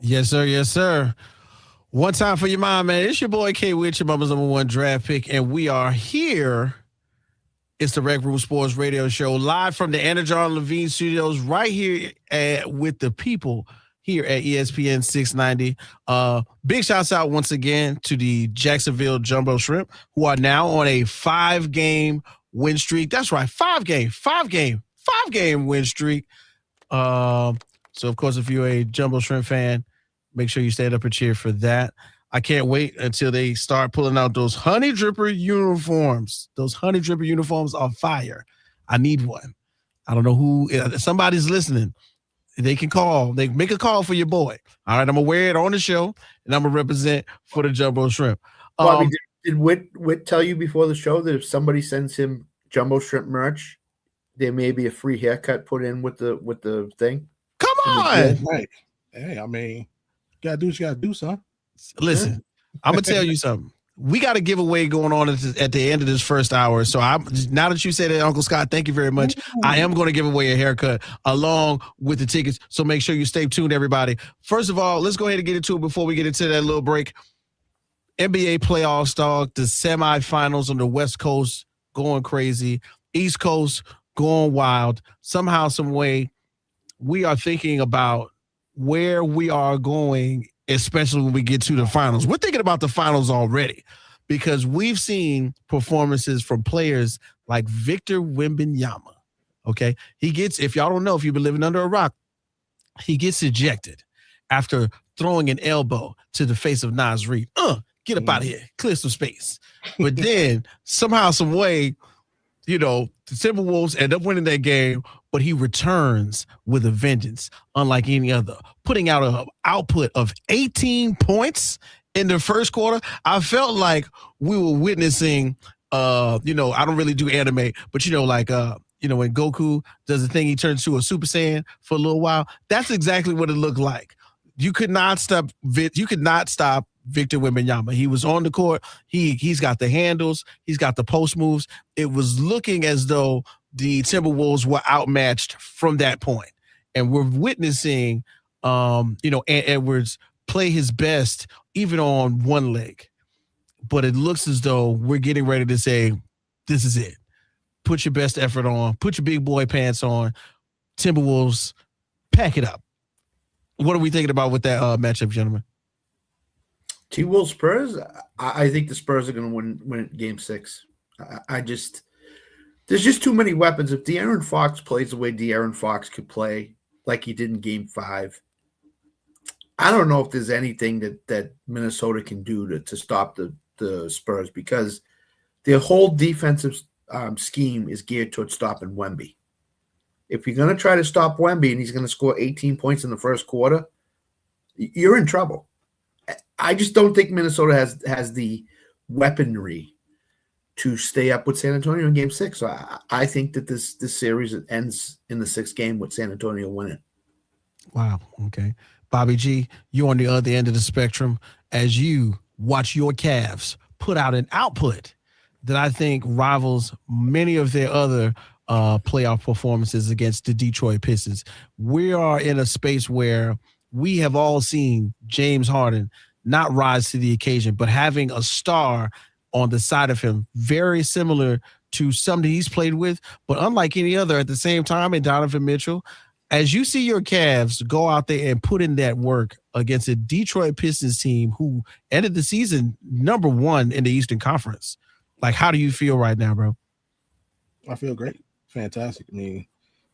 Yes, sir. Yes, sir. One time for your mom, man. It's your boy K Witch, your mama's #1 draft pick, and we are here. It's the Rec Room Sports Radio Show, live from the Energon Levine Studios, right here with the people here at ESPN 690. Big shouts out once again to the Jacksonville Jumbo Shrimp, who are now on a 5-game win streak. That's right, 5-game win streak. So, of course, if you're a Jumbo Shrimp fan, make sure you stand up and cheer for that. I can't wait until they start pulling out those Honey Dripper uniforms. Those Honey Dripper uniforms are fire. I need one. I don't know who. Somebody's listening. They can call. They make a call for your boy. All right, I'm going to wear it on the show, and I'm going to represent for the Jumbo Shrimp. Bobby, did Whit tell you before the show that if somebody sends him Jumbo Shrimp merch, there may be a free haircut put in with the thing? Come on. Right. Hey, I mean, you got to do what you got to do, son. Listen, I'm going to tell you something. We got a giveaway going on at the end of this first hour. So now that you said that, Uncle Scott, thank you very much. I am going to give away a haircut along with the tickets. So make sure you stay tuned, everybody. First of all, let's go ahead and get into it before we get into that little break. NBA playoff start, the semifinals on the West Coast going crazy, East Coast going wild. Somehow, some way, we are thinking about where we are going, especially when we get to the finals. We're thinking about the finals already because we've seen performances from players like Victor Wembanyama. Okay. He gets, if y'all don't know, if you've been living under a rock, he gets ejected after throwing an elbow to the face of Nas Reed. Get up out of here, clear some space. But then somehow, some way, the Timberwolves end up winning that game, but he returns with a vengeance, unlike any other, putting out an output of 18 points in the first quarter. I felt like we were witnessing, I don't really do anime, but when Goku does the thing, he turns to a Super Saiyan for a little while. That's exactly what it looked like. You could not stop Victor Wembanyama. He was on the court. He's got the handles. He's got the post moves. It was looking as though the Timberwolves were outmatched from that point. And we're witnessing, Edwards play his best even on one leg. But it looks as though we're getting ready to say, this is it. Put your best effort on. Put your big boy pants on. Timberwolves, pack it up. What are we thinking about with that matchup, gentlemen? T-Wolves Spurs? I think the Spurs are going to win Game 6. There's just too many weapons. If De'Aaron Fox plays the way De'Aaron Fox could play, like he did in Game 5, I don't know if there's anything that Minnesota can do to stop the Spurs, because their whole defensive scheme is geared towards stopping Wemby. If you're going to try to stop Wemby and he's going to score 18 points in the first quarter, you're in trouble. I just don't think Minnesota has the weaponry to stay up with San Antonio in Game 6. So I think that this series ends in the 6th game with San Antonio winning. Wow. Okay. Bobby G, you on the other end of the spectrum as you watch your Cavs put out an output that I think rivals many of their other playoff performances against the Detroit Pistons. We are in a space where we have all seen James Harden not rise to the occasion, but having a star on the side of him, very similar to somebody he's played with, but unlike any other at the same time, and Donovan Mitchell. As you see your Cavs go out there and put in that work against a Detroit Pistons team who ended the season number 1 in the Eastern Conference, like, how do you feel right now, bro? I feel great. Fantastic. I mean,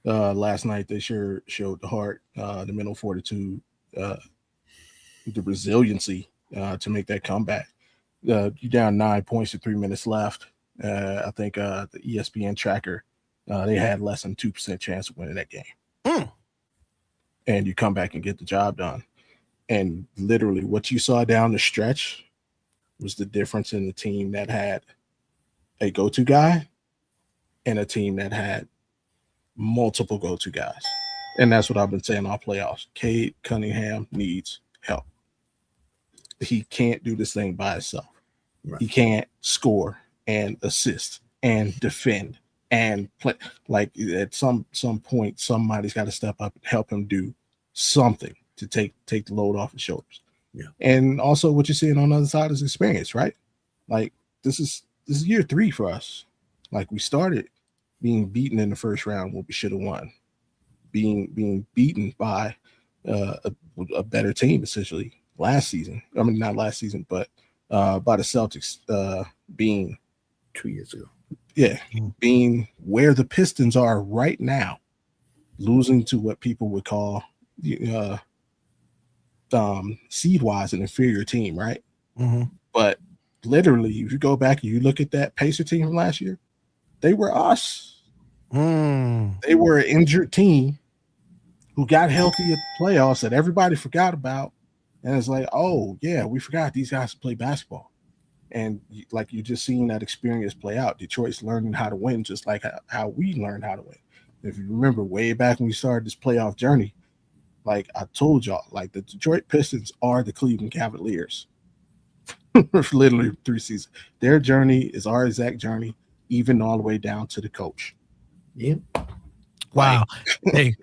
last night they sure showed the heart, the mental fortitude, the resiliency to make that comeback. You down 9 points with 3 minutes left. I think the ESPN tracker, they had less than 2% chance of winning that game. And you come back and get the job done. And literally what you saw down the stretch was the difference in the team that had a go-to guy and a team that had multiple go-to guys. And that's what I've been saying all playoffs. Cade Cunningham needs help. He can't do this thing by himself. Right. He can't score and assist and defend and play. Like, at some point, somebody's got to step up and help him do something. to take the load off his shoulders. Yeah. And also what you're seeing on the other side is experience, right? Like this is year 3 for us. Like we started being beaten in the first round when we should have won, being beaten by a better team essentially last season. I mean, not last season, but by the Celtics being 2 years ago. Yeah, being where the Pistons are right now, losing to what people would call seed-wise an inferior team, right? Mm-hmm. But literally, if you go back and you look at that Pacer team from last year, they were us. They were an injured team who got healthy at the playoffs that everybody forgot about. And it's like, oh, yeah, we forgot these guys play basketball. And like you just seen that experience play out. Detroit's learning how to win just like how we learned how to win. If you remember way back when we started this playoff journey, like I told y'all, like the Detroit Pistons are the Cleveland Cavaliers. For literally 3 seasons. Their journey is our exact journey, even all the way down to the coach. Yeah. Wow. Hey,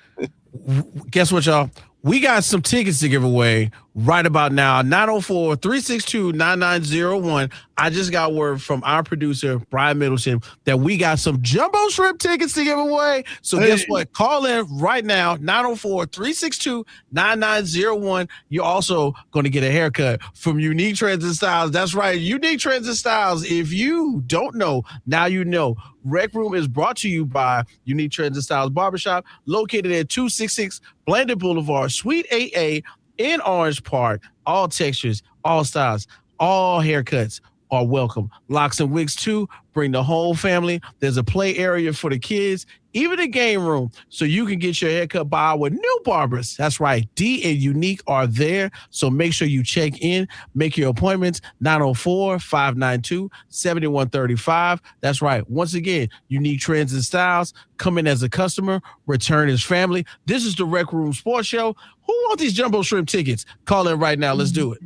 guess what, y'all? We got some tickets to give away right about now. 904-362-9901. I just got word from our producer, Brian Middleton, that we got some Jumbo Shrimp tickets to give away. So guess what? Call in right now, 904-362-9901. You're also going to get a haircut from Unique Trends and Styles. That's right, Unique Trends and Styles. If you don't know, now you know. Rec Room is brought to you by Unique Trends and Styles Barbershop, located at 266 Blandon Boulevard, Suite 8A in Orange Park. All textures, all styles, all haircuts are welcome. Locks and wigs too. Bring the whole family. There's a play area for the kids, even a game room, so you can get your haircut by our new barbers. That's right. D and Unique are there. So make sure you check in. Make your appointments. 904-592-7135. That's right. Once again, Unique Trends and Styles. Come in as a customer. Return as family. This is the Rec Room Sports Show. Who wants these Jumbo Shrimp tickets? Call in right now. Let's do it.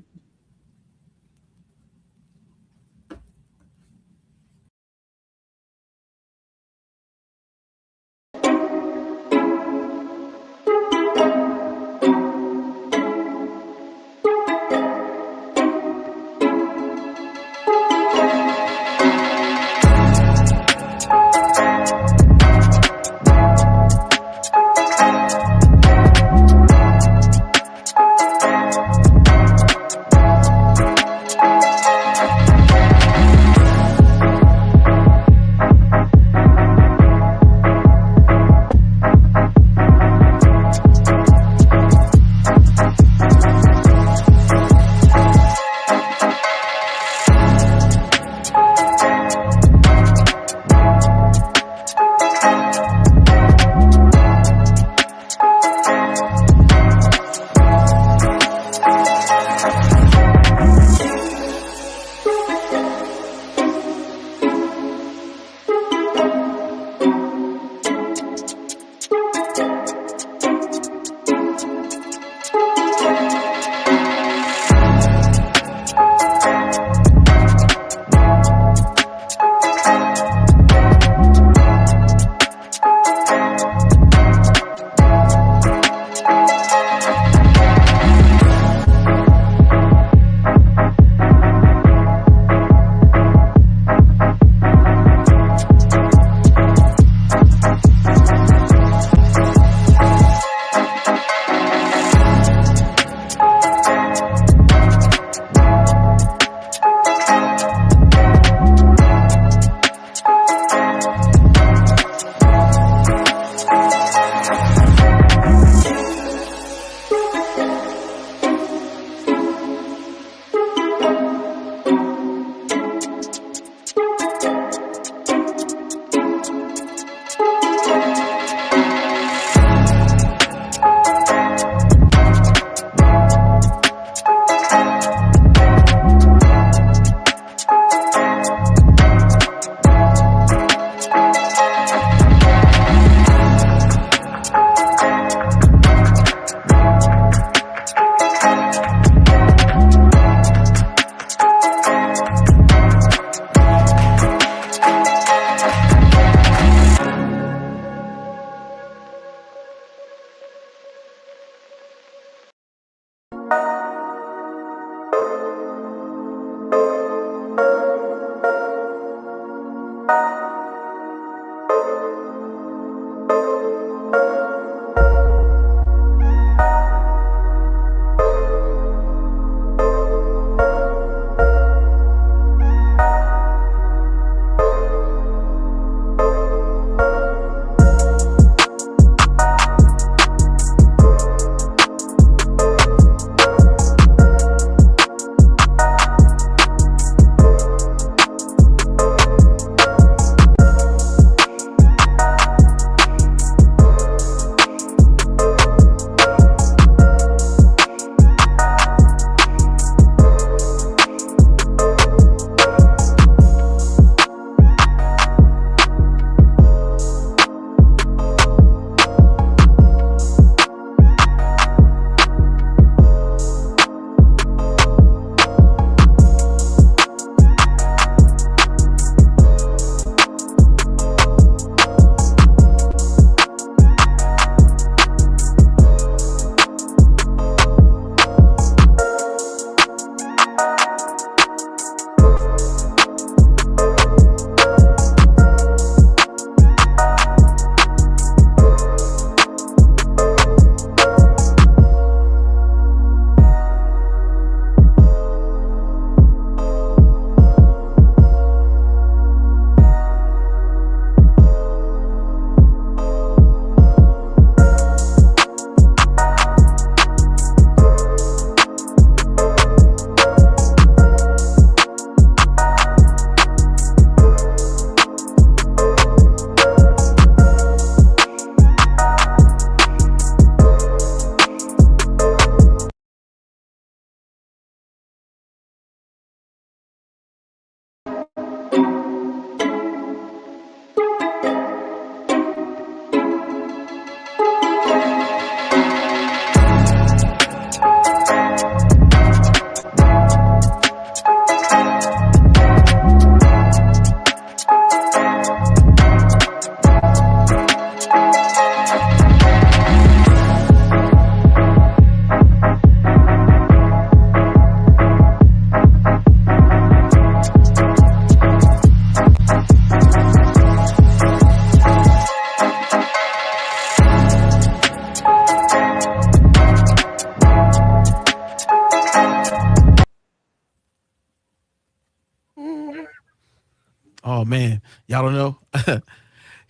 Oh, man. Y'all don't know?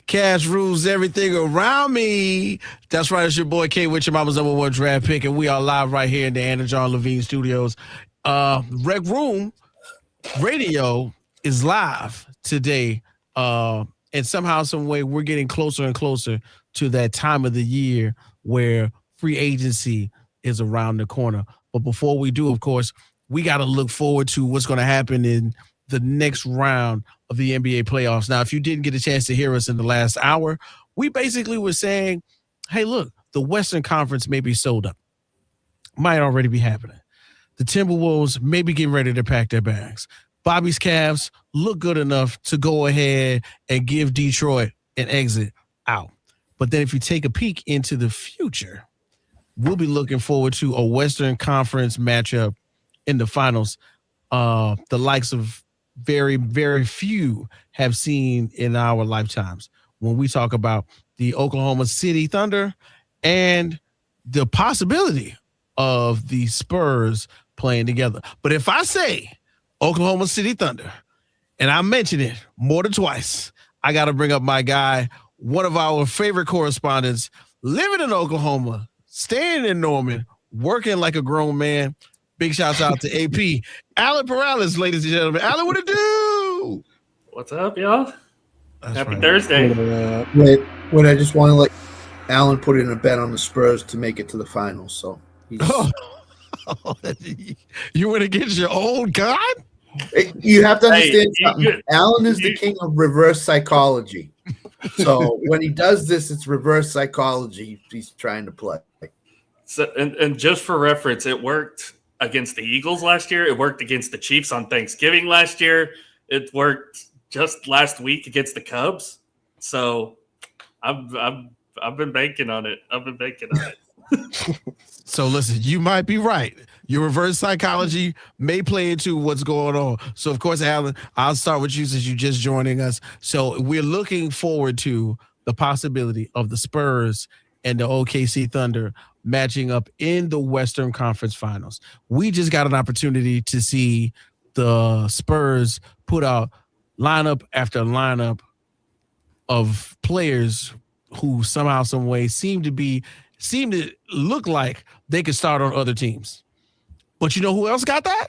Cash rules everything around me. That's right. It's your boy K with your mama's #1 draft pick, and we are live right here in the Anna John Levine Studios. Rec Room Radio is live today. And somehow, some way, we're getting closer and closer to that time of the year where free agency is around the corner. But before we do, of course, we got to look forward to what's going to happen in the next round of the NBA playoffs. Now, if you didn't get a chance to hear us in the last hour, we basically were saying, hey, look, the Western Conference may be sold up. Might already be happening. The Timberwolves may be getting ready to pack their bags. Bobby's Cavs look good enough to go ahead and give Detroit an exit out. But then if you take a peek into the future, we'll be looking forward to a Western Conference matchup in the finals. The likes of very, very few have seen in our lifetimes when we talk about the Oklahoma City Thunder and the possibility of the Spurs playing together. But if I say Oklahoma City Thunder, and I mention it more than twice, I got to bring up my guy, one of our favorite correspondents, living in Oklahoma, staying in Norman, working like a grown man. Big shouts out to AP. Alan Perales, ladies and gentlemen. Alan, what it do? What's up, y'all? That's Happy right. Thursday. Wait, I just want to let Alan put in a bet on the Spurs to make it to the finals. So he's... You went against your own God? You have to understand something. Alan is the king of reverse psychology. So when he does this, it's reverse psychology he's trying to play. So, and just for reference, it worked against the Eagles last year. It worked against the Chiefs on Thanksgiving last year. It worked just last week against the Cubs. So I've been banking on it. So listen, you might be right. Your reverse psychology may play into what's going on. So of course, Alan, I'll start with you since you're just joining us. So we're looking forward to the possibility of the Spurs and the OKC Thunder matching up in the Western Conference Finals. We just got an opportunity to see the Spurs put out lineup after lineup of players who somehow, some way seem to look like they could start on other teams. But you know who else got that?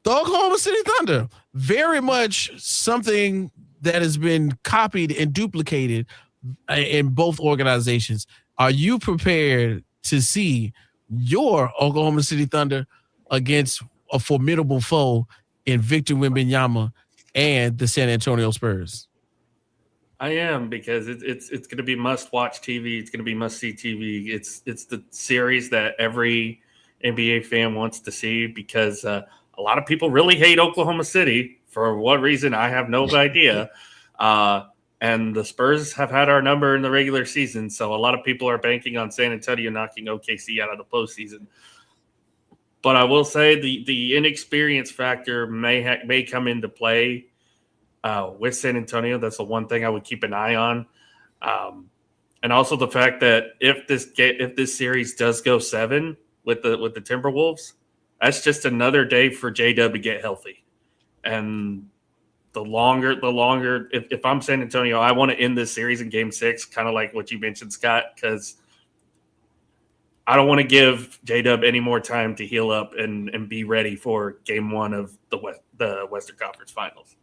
The Oklahoma City Thunder. Very much something that has been copied and duplicated in both organizations. Are you prepared to see your Oklahoma City Thunder against a formidable foe in Victor Wembanyama and the San Antonio Spurs? I am, because it's going to be must-watch TV. It's going to be must-see TV. It's the series that every NBA fan wants to see, because a lot of people really hate Oklahoma City. For what reason, I have no idea. And the Spurs have had our number in the regular season, so a lot of people are banking on San Antonio knocking OKC out of the postseason. But I will say the inexperience factor may come into play with San Antonio. That's the one thing I would keep an eye on, and also the fact that if this series does go 7 with the Timberwolves, that's just another day for J-Dub to get healthy. And the longer, if I'm San Antonio, I want to end this series in Game 6, kind of like what you mentioned, Scott, because I don't want to give J-Dub any more time to heal up and be ready for Game 1 of the Western Conference Finals.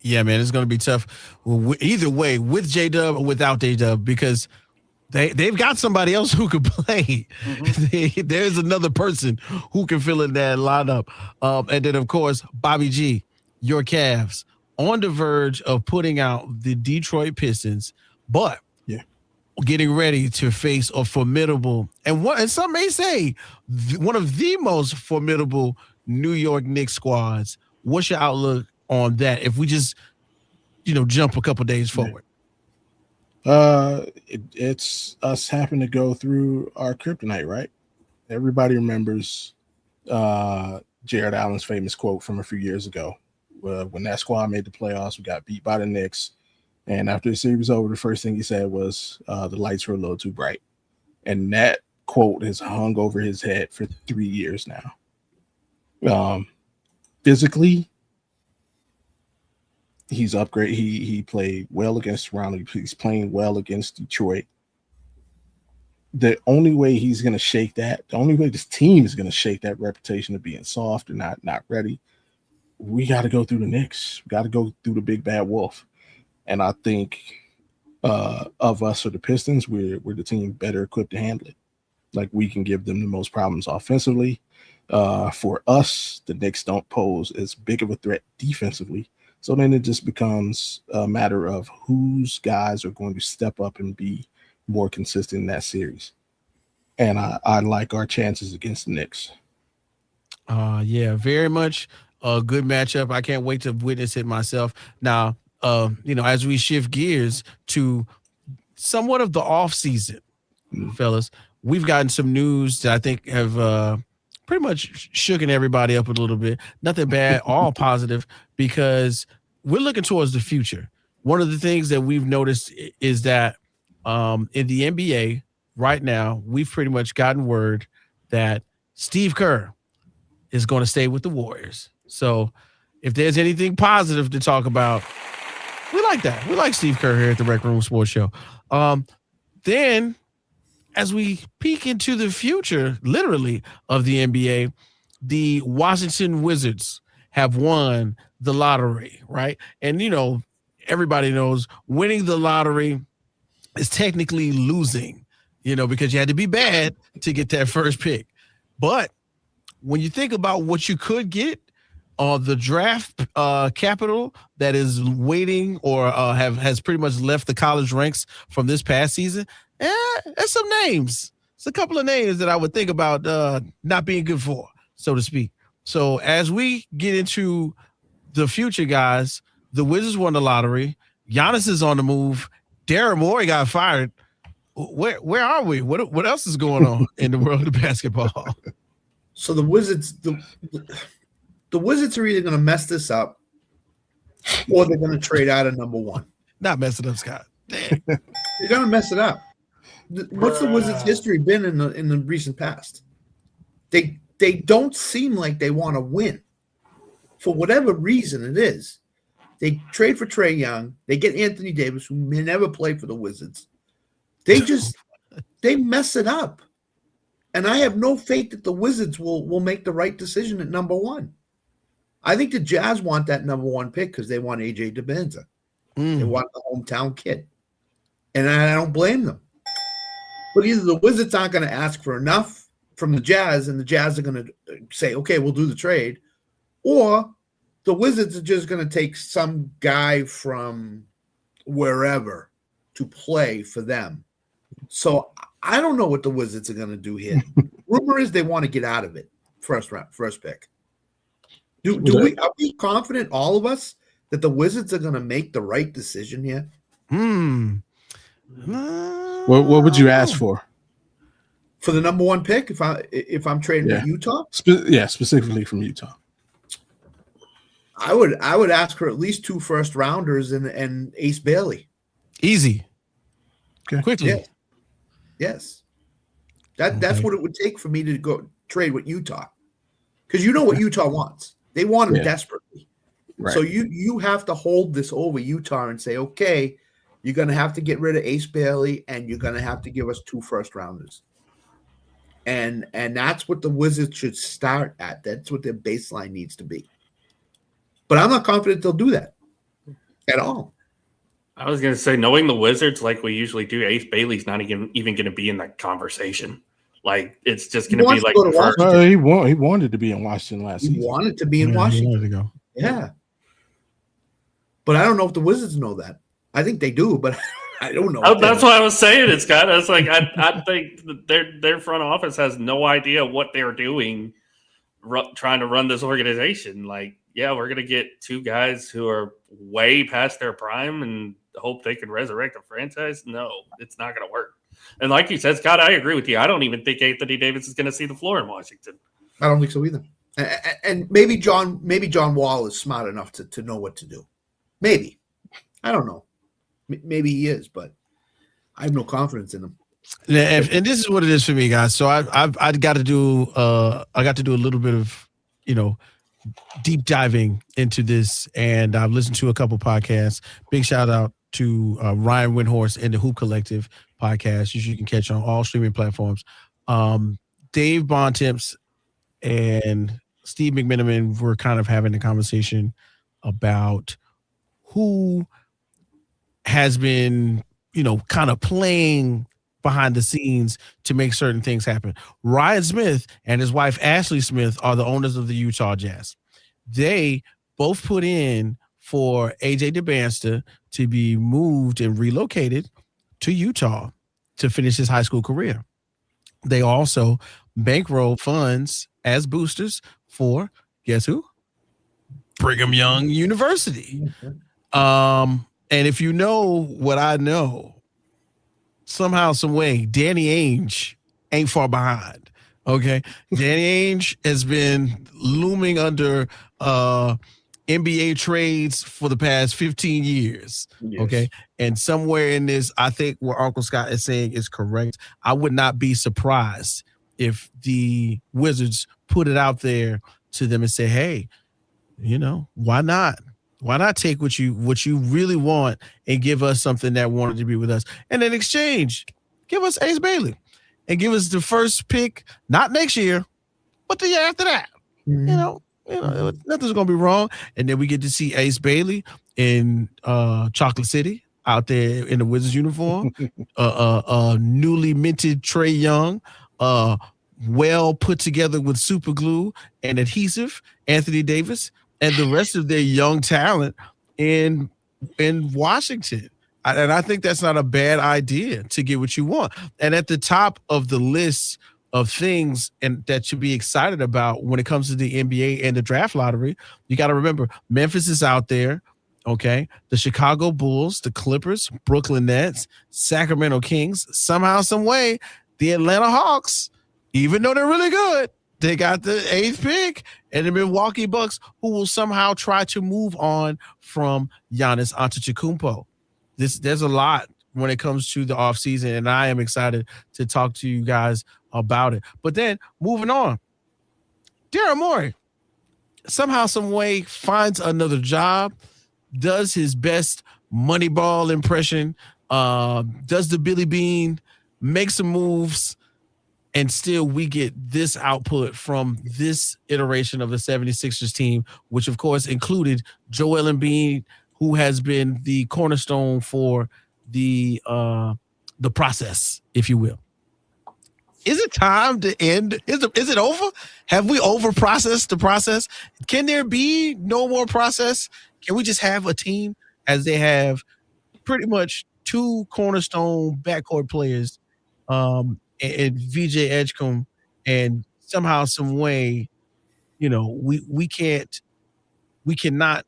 Yeah, man, it's going to be tough either way, with J-Dub or without J-Dub, because they've got somebody else who could play. Mm-hmm. There's another person who can fill in that lineup. And then, of course, Bobby G, your Cavs, on the verge of putting out the Detroit Pistons, but getting ready to face a formidable, and some may say one of the most formidable New York Knicks squads. What's your outlook on that if we just, jump a couple days forward? It's us having to go through our kryptonite, right? Everybody remembers Jared Allen's famous quote from a few years ago. When that squad made the playoffs, we got beat by the Knicks. And after the series was over, the first thing he said was the lights were a little too bright. And that quote has hung over his head for 3 years now. Physically, He's upgraded. He played well against Toronto. He's playing well against Detroit. The only way he's going to shake that, the only way this team is going to shake that reputation of being soft and not ready, we got to go through the Knicks. We got to go through the big bad wolf. And I think of us or the Pistons, we're the team better equipped to handle it. Like, we can give them the most problems offensively. For us, the Knicks don't pose as big of a threat defensively. So then it just becomes a matter of whose guys are going to step up and be more consistent in that series. And I like our chances against the Knicks. Yeah, very much a good matchup. I can't wait to witness it myself. Now, as we shift gears to somewhat of the off season, fellas, we've gotten some news that I think have pretty much shooken everybody up a little bit. Nothing bad, all positive, because we're looking towards the future. One of the things that we've noticed is that in the NBA right now, we've pretty much gotten word that Steve Kerr is going to stay with the Warriors. So if there's anything positive to talk about, we like that. We like Steve Kerr here at the Rec Room Sports Show. Then as we peek into the future, literally, of the NBA, the Washington Wizards have won the lottery, right? And, everybody knows winning the lottery is technically losing, because you had to be bad to get that first pick. But when you think about what you could get, the draft capital that is waiting or has pretty much left the college ranks from this past season, there's some names. It's a couple of names that I would think about not being good for, so to speak. So as we get into the future, guys, the Wizards won the lottery. Giannis is on the move. Daryl Morey got fired. Where are we? What else is going on in the world of basketball? So the Wizards, the Wizards are either going to mess this up or they're going to trade out of number one. Not mess it up, Scott. Damn. They're going to mess it up. What's the Wizards' history been in the recent past? They don't seem like they want to win. For whatever reason it is. They trade for Trae Young. They get Anthony Davis, who may never play for the Wizards. They mess it up. And I have no faith that the Wizards will make the right decision at number one. I think the Jazz want that number one pick because they want AJ DiBenza. They want the hometown kid. And I don't blame them. But either the Wizards aren't going to ask for enough from the Jazz, and the Jazz are going to say, okay, we'll do the trade, or the Wizards are just going to take some guy from wherever to play for them. So I don't know what the Wizards are going to do here. Rumor is they want to get out of it. First pick. Are we confident, all of us, that the Wizards are going to make the right decision here? What would you ask for? For the number one pick, if I'm trading with Utah? Specifically from Utah. I would ask for at least 2 first rounders and Ace Bailey. Easy. Okay. Quickly. Yes. That's what it would take for me to go trade with Utah. Because you know what Utah wants. They want him desperately. Right. So you have to hold this over Utah and say, okay, you're going to have to get rid of Ace Bailey and you're going to have to give us 2 first rounders. And that's what the Wizards should start at. That's what their baseline needs to be. But I'm not confident they'll do that at all. I was going to say, knowing the Wizards like we usually do, Ace Bailey's not even going to be in that conversation. Like, it's just going to be like the first. He wanted to be in Washington last season. He wanted to be in Washington. He wanted to go. Yeah. But I don't know if the Wizards know that. I think they do, but I don't know. That's why I was saying it, Scott. It's like I think their front office has no idea what they're doing, trying to run this organization. Like, yeah, we're gonna get 2 guys who are way past their prime and hope they can resurrect the franchise. No, it's not gonna work. And like you said, Scott, I agree with you. I don't even think Anthony Davis is gonna see the floor in Washington. I don't think so either. And maybe John Wall is smart enough to know what to do. Maybe. I don't know. Maybe he is, but I have no confidence in him. And this is what it is for me, guys. So I got to do a little bit of, deep diving into this, and I've listened to a couple podcasts. Big shout out to Ryan Windhorst and the Hoop Collective podcast, which you can catch on all streaming platforms. Dave Bontemps and Steve McMenamin were kind of having a conversation about who has been, kind of playing behind the scenes to make certain things happen. Ryan Smith and his wife, Ashley Smith, are the owners of the Utah Jazz. They both put in for AJ DeBanster to be moved and relocated to Utah to finish his high school career. They also bankroll funds as boosters for, guess who? Brigham Young University. And if you know what I know, somehow, some way, Danny Ainge ain't far behind. Okay, Danny Ainge has been looming under NBA trades for the past 15 years. Yes. Okay, and somewhere in this, I think what Uncle Scott is saying is correct. I would not be surprised if the Wizards put it out there to them and say, "Hey, why not? Why not take what you really want and give us something that wanted to be with us? And in exchange, give us Ace Bailey and give us the first pick, not next year, but the year after that. Mm-hmm. Nothing's gonna be wrong. And then we get to see Ace Bailey in Chocolate City out there in the Wizards uniform, newly minted Trae Young, well put together with super glue and adhesive, Anthony Davis, and the rest of their young talent in Washington. And I think that's not a bad idea to get what you want. And at the top of the list of things and that should be excited about when it comes to the NBA and the draft lottery, you got to remember Memphis is out there, okay? The Chicago Bulls, the Clippers, Brooklyn Nets, Sacramento Kings, somehow, some way, the Atlanta Hawks, even though they're really good, they got the 8th pick, and the Milwaukee Bucks, who will somehow try to move on from Giannis Antetokounmpo. There's a lot when it comes to the offseason, and I am excited to talk to you guys about it. But then, moving on, Daryl Morey somehow, some way finds another job, does his best Moneyball impression, does the Billy Bean, makes some moves, and still we get this output from this iteration of the 76ers team, which of course included Joel Embiid, who has been the cornerstone for the process, if you will. Is it time to end? Is it over? Have we over-processed the process? Can there be no more process? Can we just have a team as they have pretty much 2 cornerstone backcourt players, and VJ Edgecombe, and somehow, some way, we cannot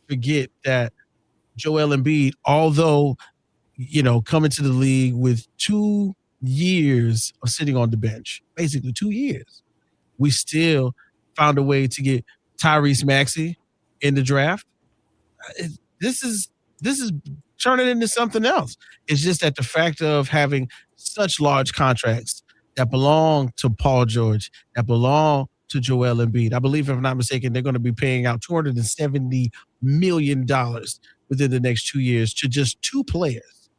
forget that Joel Embiid, although, coming to the league with 2 years of sitting on the bench, basically 2 years, we still found a way to get Tyrese Maxey in the draft. This is turning into something else. It's just that the fact of having such large contracts that belong to Paul George, that belong to Joel Embiid. I believe, if I'm not mistaken, they're going to be paying out $270 million within the next 2 years to just 2 players.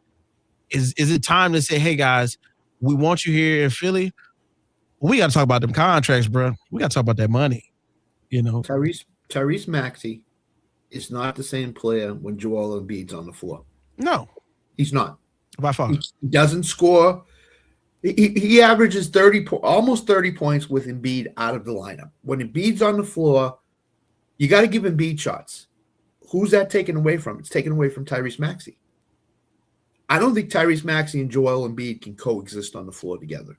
Is it time to say, hey, guys, we want you here in Philly? We got to talk about them contracts, bro. We got to talk about that money. Tyrese Maxey is not the same player when Joel Embiid's on the floor. No. He's not. By far. He doesn't score. He averages almost 30 points with Embiid out of the lineup. When Embiid's on the floor, you got to give Embiid shots. Who's that taken away from? It's taken away from Tyrese Maxey. I don't think Tyrese Maxey and Joel Embiid can coexist on the floor together.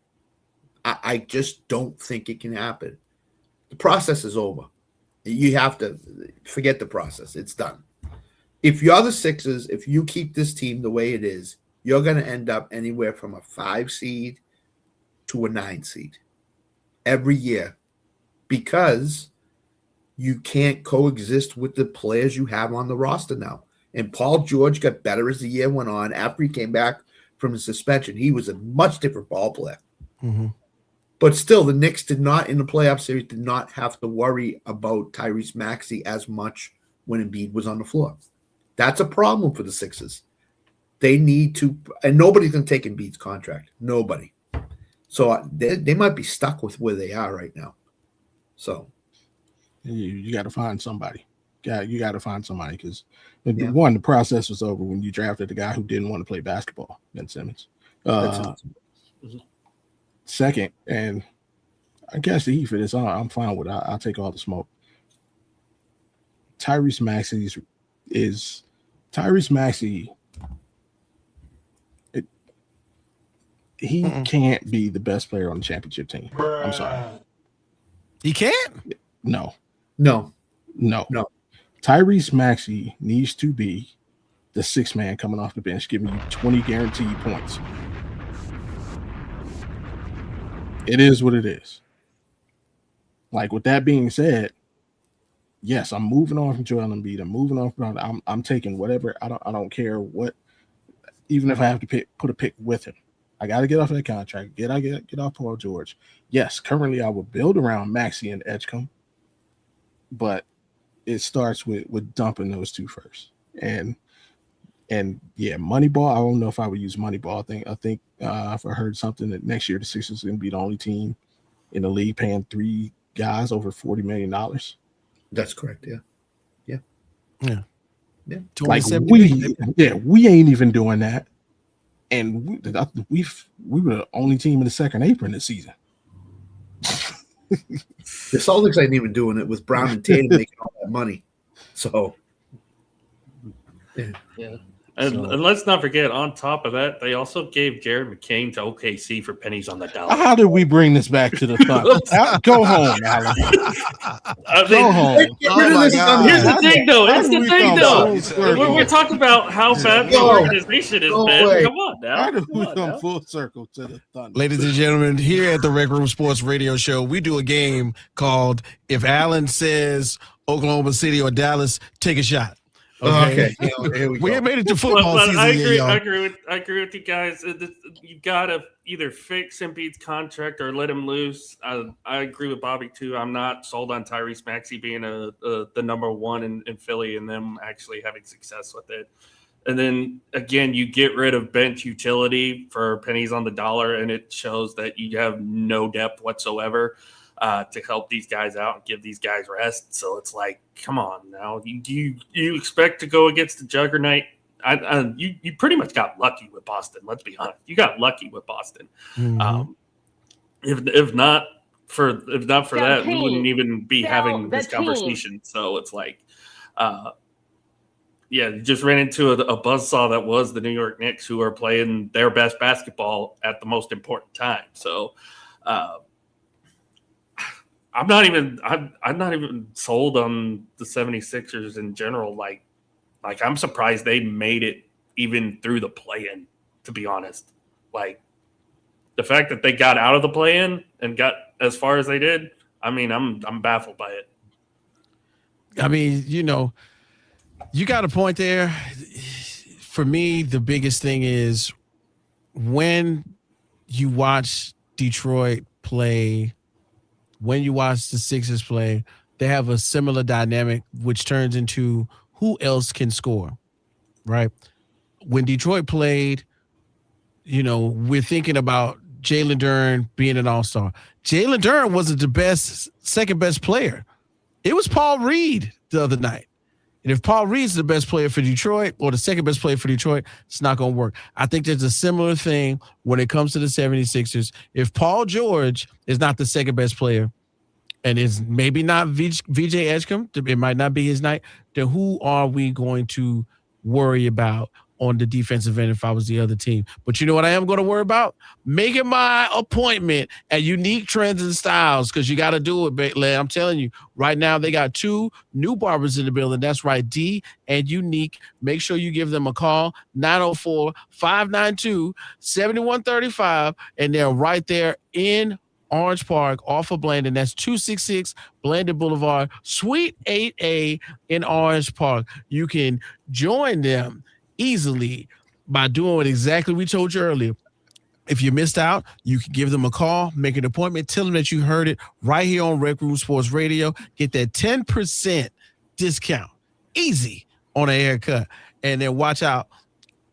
I just don't think it can happen. The process is over. You have to forget the process. It's done. If you're the Sixers, if you keep this team the way it is, you're going to end up anywhere from a 5 seed to a 9 seed every year, because you can't coexist with the players you have on the roster now. And Paul George got better as the year went on. After he came back from his suspension, he was a much different ball player. Mm-hmm. But still, the Knicks did not, in the playoff series, did not have to worry about Tyrese Maxey as much when Embiid was on the floor. That's a problem for the Sixers. They need to, and nobody's going to take Embiid's contract. Nobody. So they might be stuck with where they are right now. So you got to find somebody. You got to find somebody because one, the process was over when you drafted the guy who didn't want to play basketball, Ben Simmons. Second, and I guess the heat for this, I'm fine with it. I'll take all the smoke. Tyrese Maxey he can't be the best player on the championship team. I'm sorry. He can't? No. Tyrese Maxey needs to be the sixth man coming off the bench, giving you 20 guaranteed points. It is what it is. Like, with that being said, yes, I'm moving on from Joel Embiid. I'm moving on from. I'm taking whatever. I don't care what. Even if I have to put a pick with him, I got to get off that contract. Get off Paul George. Yes, currently I would build around Maxey and Edgecombe, but it starts with dumping those two first. And yeah, Moneyball. I don't know if I would use Moneyball. I think if I heard something that next year the Sixers are going to be the only team in the league paying 3 guys over $40 million. That's correct. Yeah. Like we ain't even doing that, and we were the only team in the second apron this season. The Celtics ain't even doing it with Brown and Tatum making all that money. So, yeah. And let's not forget, on top of that, they also gave Jared McCain to OKC for pennies on the dollar. How did we bring this back to the Thunder? Go home, Alan. Go home. Here's the thing, though. We're talking about how bad the organization has been. Come on now. How did we come full circle to the Thunder? Ladies and gentlemen, here at the Rec Room Sports Radio Show, we do a game called If Alan Says Oklahoma City or Dallas, Take a Shot. Okay. Here we go. Made it to football season. I agree with you guys. You gotta either fix Embiid's contract or let him loose. I agree with Bobby too. I'm not sold on Tyrese Maxey being the number one in Philly and them actually having success with it. And then again, you get rid of bench utility for pennies on the dollar, and it shows that you have no depth whatsoever to help these guys out and give these guys rest. So it's like, come on now. You expect to go against the juggernaut? You pretty much got lucky with Boston. Let's be honest. You got lucky with Boston. Mm-hmm. If not for that, we wouldn't even be having this conversation. So it's like, you just ran into a buzzsaw that was the New York Knicks, who are playing their best basketball at the most important time. So, I'm not even sold on the 76ers in general. Like I'm surprised they made it even through the play-in, to be honest. Like, the fact that they got out of the play-in and got as far as they did, I mean, I'm baffled by it. I mean, you got a point there. For me, the biggest thing is when you watch Detroit play, when you watch the Sixers play, they have a similar dynamic, which turns into who else can score, right? When Detroit played, we're thinking about Jalen Duren being an all-star. Jalen Duren wasn't the second best player. It was Paul Reed the other night. And if Paul Reed's the best player for Detroit or the second best player for Detroit, it's not going to work. I think there's a similar thing when it comes to the 76ers. If Paul George is not the second best player and is maybe not VJ Edgecombe, it might not be his night, then who are we going to worry about on the defensive end if I was the other team? But you know what I am going to worry about? Making my appointment at Unique Trends and Styles, because you got to do it, I'm telling you. Right now, they got 2 new barbers in the building. That's right, D and Unique. Make sure you give them a call, 904-592-7135, and they're right there in Orange Park off of Blandon. That's 266 Blandon Boulevard, Suite 8A in Orange Park. You can join them easily by doing what exactly we told you earlier. If you missed out, you can give them a call, make an appointment, tell them that you heard it right here on Rec Room Sports Radio. Get that 10% discount, easy, on a haircut. And then watch out.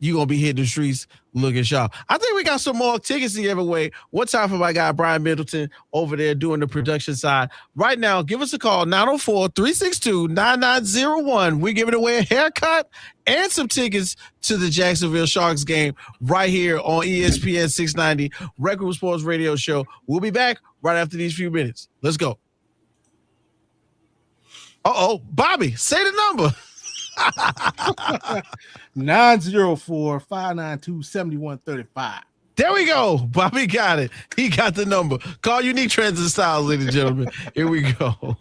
You're going to be hitting the streets looking sharp. I think we got some more tickets to give away. One time for my guy, Brian Middleton, over there doing the production side. Right now, give us a call, 904-362-9901. We're giving away a haircut and some tickets to the Jacksonville Sharks game right here on ESPN 690, Rec Room Sports Radio Show. We'll be back right after these few minutes. Let's go. Bobby, say the number. 904-592-7135. There we go. Bobby got it. He got the number. Call Unique Trends and Styles, ladies and gentlemen. Here we go.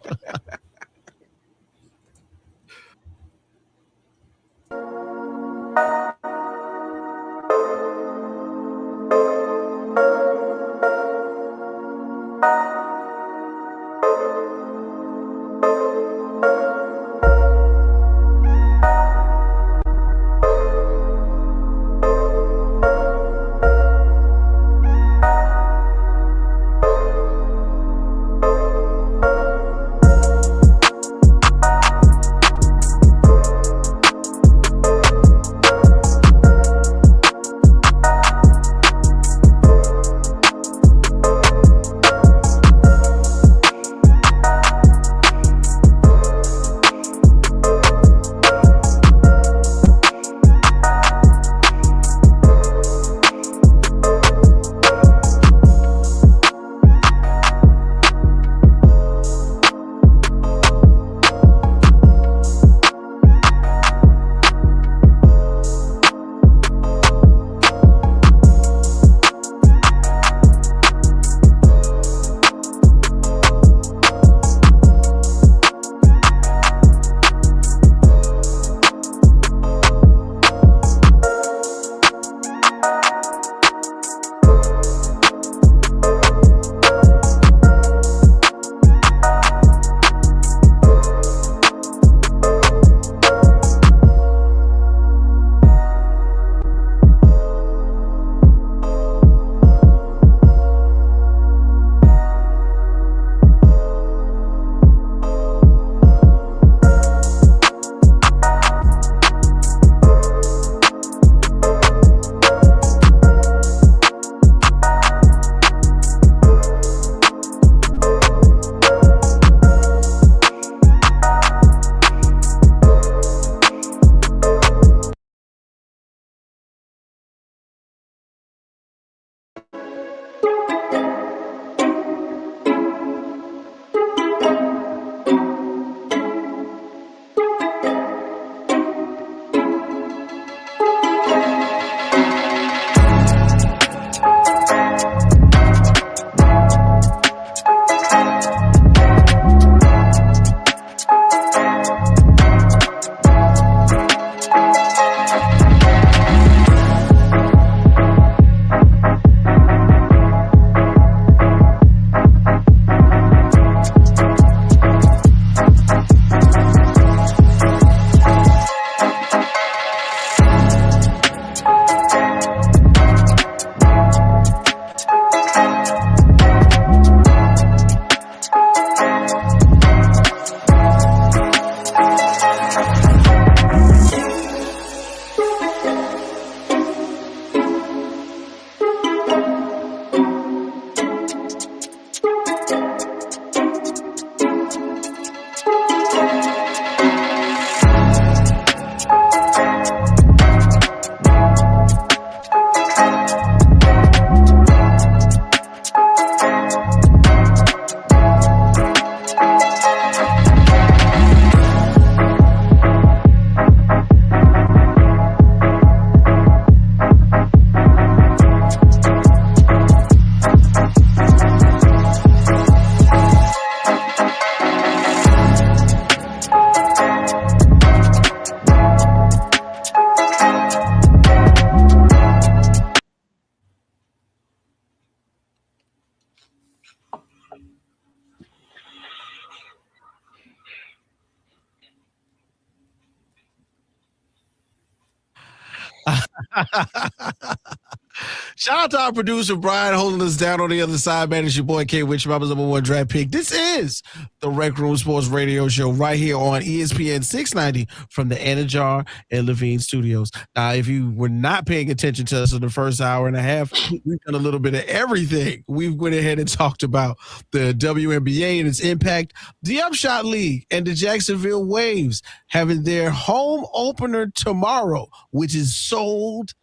Shout out to our producer, Brian, holding us down on the other side, man. It's your boy, K. Witch, Mama's #1 draft pick. This is the Rec Room Sports Radio Show right here on ESPN 690 from the Anajar and Levine Studios. Now, if you were not paying attention to us in the first hour and a half, we've done a little bit of everything. We've went ahead and talked about the WNBA and its impact, the Upshot League, and the Jacksonville Waves having their home opener tomorrow, which is sold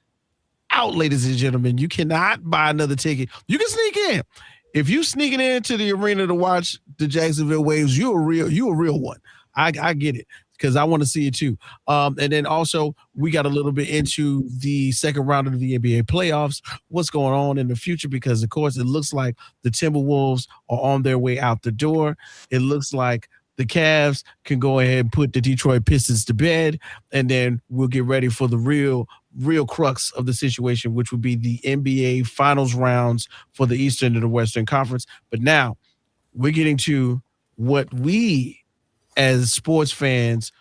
out, ladies and gentlemen. You cannot buy another ticket. You can sneak in. If you sneaking into the arena to watch the Jacksonville Waves, you a real one. I get it, because I want to see it too. And then also we got a little bit into the second round of the NBA playoffs, what's going on in the future, because of course it looks like the Timberwolves are on their way out the door. It looks like the Cavs can go ahead and put the Detroit Pistons to bed, and then we'll get ready for the real crux of the situation, which would be the NBA finals rounds for the Eastern and the Western Conference. But now we're getting to what we as sports fans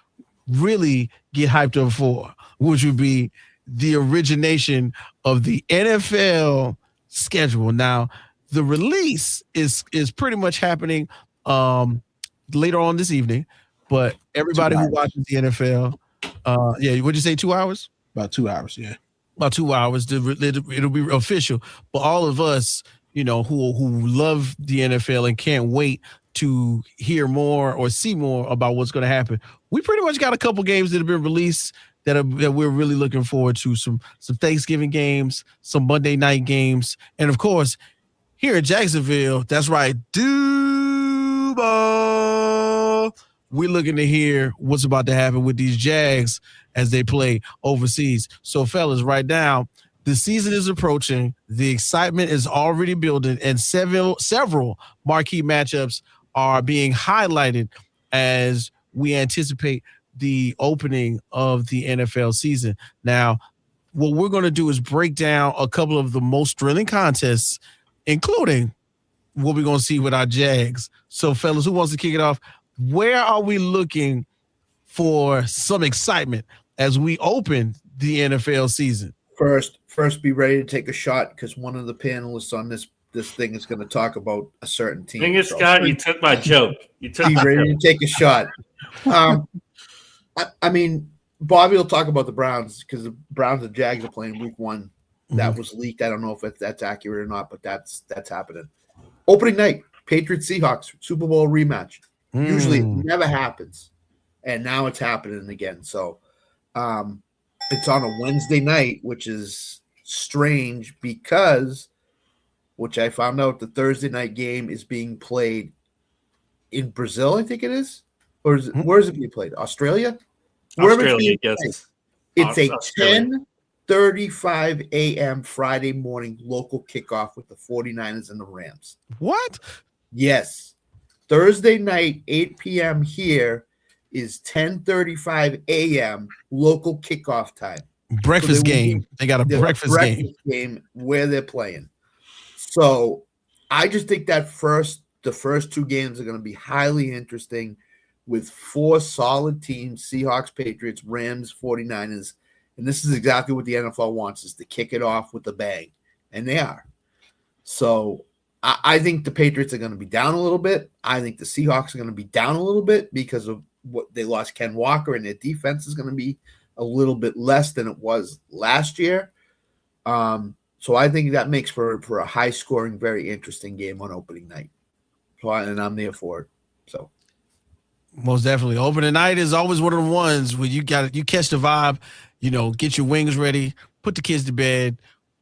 really get hyped up for, which would be the origination of the NFL schedule. Now, the release is pretty much happening later on this evening, but everybody who watches the NFL, what'd you say, 2 hours? About 2 hours, yeah. About 2 hours. It'll be official. But all of us, who love the NFL and can't wait to hear more or see more about what's going to happen, we pretty much got a couple games that have been released that we're really looking forward to. Some Thanksgiving games, some Monday night games, and of course, here in Jacksonville, that's right, Duval. We're looking to hear what's about to happen with these Jags as they play overseas. So, fellas, right now, the season is approaching. The excitement is already building, and several marquee matchups are being highlighted as we anticipate the opening of the NFL season. Now, what we're going to do is break down a couple of the most thrilling contests, including what we're going to see with our Jags. So, fellas, who wants to kick it off? Where are we looking for some excitement as we open the NFL season? First, be ready to take a shot, because one of the panelists on this thing is going to talk about a certain team. Dang it, Scott, you took my joke. Be ready to take a shot. I mean, Bobby will talk about the Browns, because the Browns and Jags are playing week 1. That was leaked. I don't know if that's accurate or not, but that's happening. Opening night, Patriots Seahawks Super Bowl rematch. Usually it never happens, and now it's happening again. So it's on a Wednesday night, which is strange because, which I found out, the Thursday night game is being played in Brazil, I think it is. Or is it, where is it being played? Australia? Australia, yes. It's a 10:35 a.m. Friday morning local kickoff with the 49ers and the Rams. What? Yes. Thursday night, 8 p.m. here is 10:35 a.m. local kickoff time. Breakfast game. They got a breakfast game where they're playing. So I just think that the first two games are going to be highly interesting, with 4 solid teams: Seahawks, Patriots, Rams, 49ers. And this is exactly what the NFL wants, is to kick it off with a bang. And they are. So I think the Patriots are going to be down a little bit. I think the Seahawks are going to be down a little bit because of what they lost Ken Walker, and their defense is going to be a little bit less than it was last year. So I think that makes for a high-scoring, very interesting game on opening night. And I'm there for it. So most definitely, opening night is always one of the ones where you catch the vibe. Get your wings ready, put the kids to bed,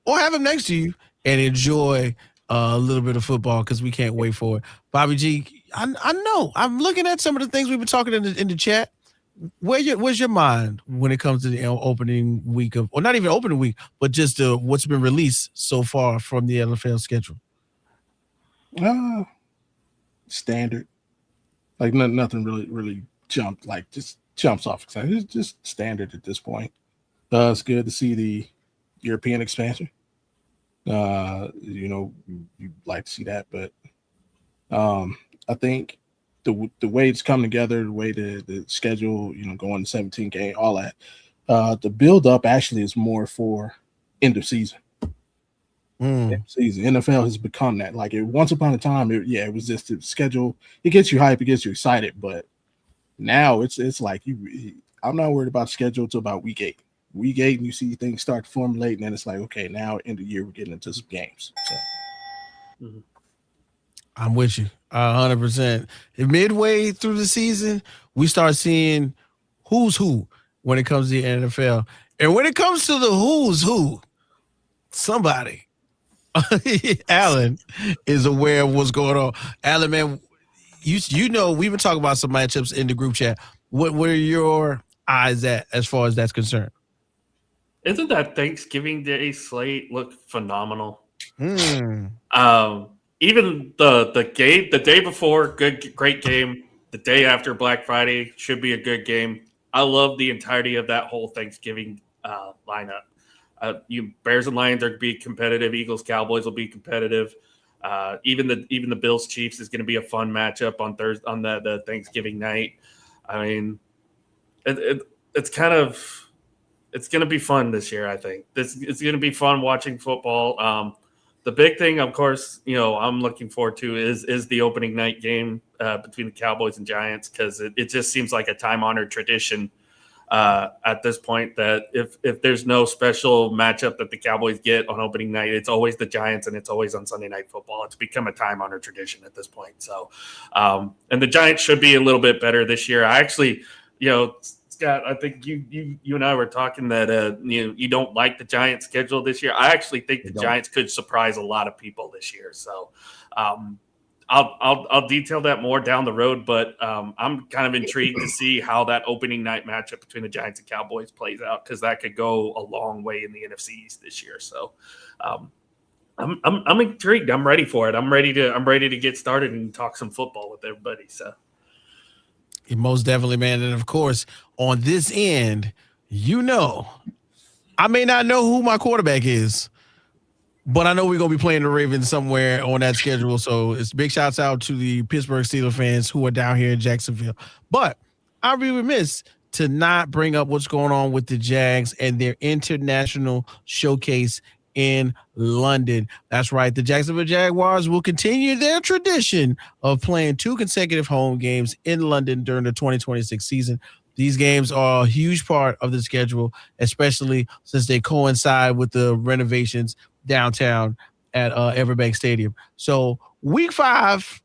or have them next to you and enjoy a little bit of football, because we can't wait for it. Bobby G, I know. I'm looking at some of the things we've been talking in the chat. Where's your mind when it comes to the opening week or not even opening week, but just what's been released so far from the NFL schedule? Standard. Like nothing really jumps off. It's just standard at this point. It's good to see the European expansion. You like to see that, but I think the way it's come together, the way the schedule, going to 17 game, all that, the build up actually is more for end of season. season. NFL has become that. Like once upon a time, it was just the schedule. It gets you hype, it gets you excited, but now it's like I'm not worried about schedule until about week 8. Week 8, and you see things start to formulate, and then it's like, okay, now end of the year we're getting into some games. So. I'm with you 100%. Midway through the season, we start seeing who's who when it comes to the NFL. And when it comes to the who's who, somebody, Alan, is aware of what's going on. Alan, man, you know we've been talking about some matchups in the group chat. What are your eyes at as far as that's concerned? Isn't that Thanksgiving Day slate look phenomenal? Mm. Even the game the day before, great game. The day after Black Friday should be a good game. I love the entirety of that whole Thanksgiving lineup. Bears and Lions are going to be competitive. Eagles Cowboys will be competitive. Even the Bills Chiefs is going to be a fun matchup on Thursday on the Thanksgiving night. I mean, it's going to be fun this year. I think it's going to be fun watching football. The big thing, of course, I'm looking forward to is the opening night game between the Cowboys and Giants, because it just seems like a time-honored tradition at this point that if there's no special matchup that the Cowboys get on opening night, it's always the Giants and it's always on Sunday Night Football. It's become a time-honored tradition at this point. So, and the Giants should be a little bit better this year. I actually, Scott, I think you and I were talking that you don't like the Giants' schedule this year. I actually think the Giants could surprise a lot of people this year. So I'll detail that more down the road, but I'm kind of intrigued to see how that opening night matchup between the Giants and Cowboys plays out, because that could go a long way in the NFC East this year. So I'm intrigued. I'm ready for it. I'm ready to get started and talk some football with everybody. So. Most definitely, man. And of course, on this end, I may not know who my quarterback is, but I know we're going to be playing the Ravens somewhere on that schedule. So it's big shouts out to the Pittsburgh Steelers fans who are down here in Jacksonville. But I'd be remiss to not bring up what's going on with the Jags and their international showcase in London. That's right. The Jacksonville Jaguars will continue their tradition of playing 2 consecutive home games in London during the 2026 season. These games are a huge part of the schedule, especially since they coincide with the renovations downtown at Everbank Stadium. So week 5,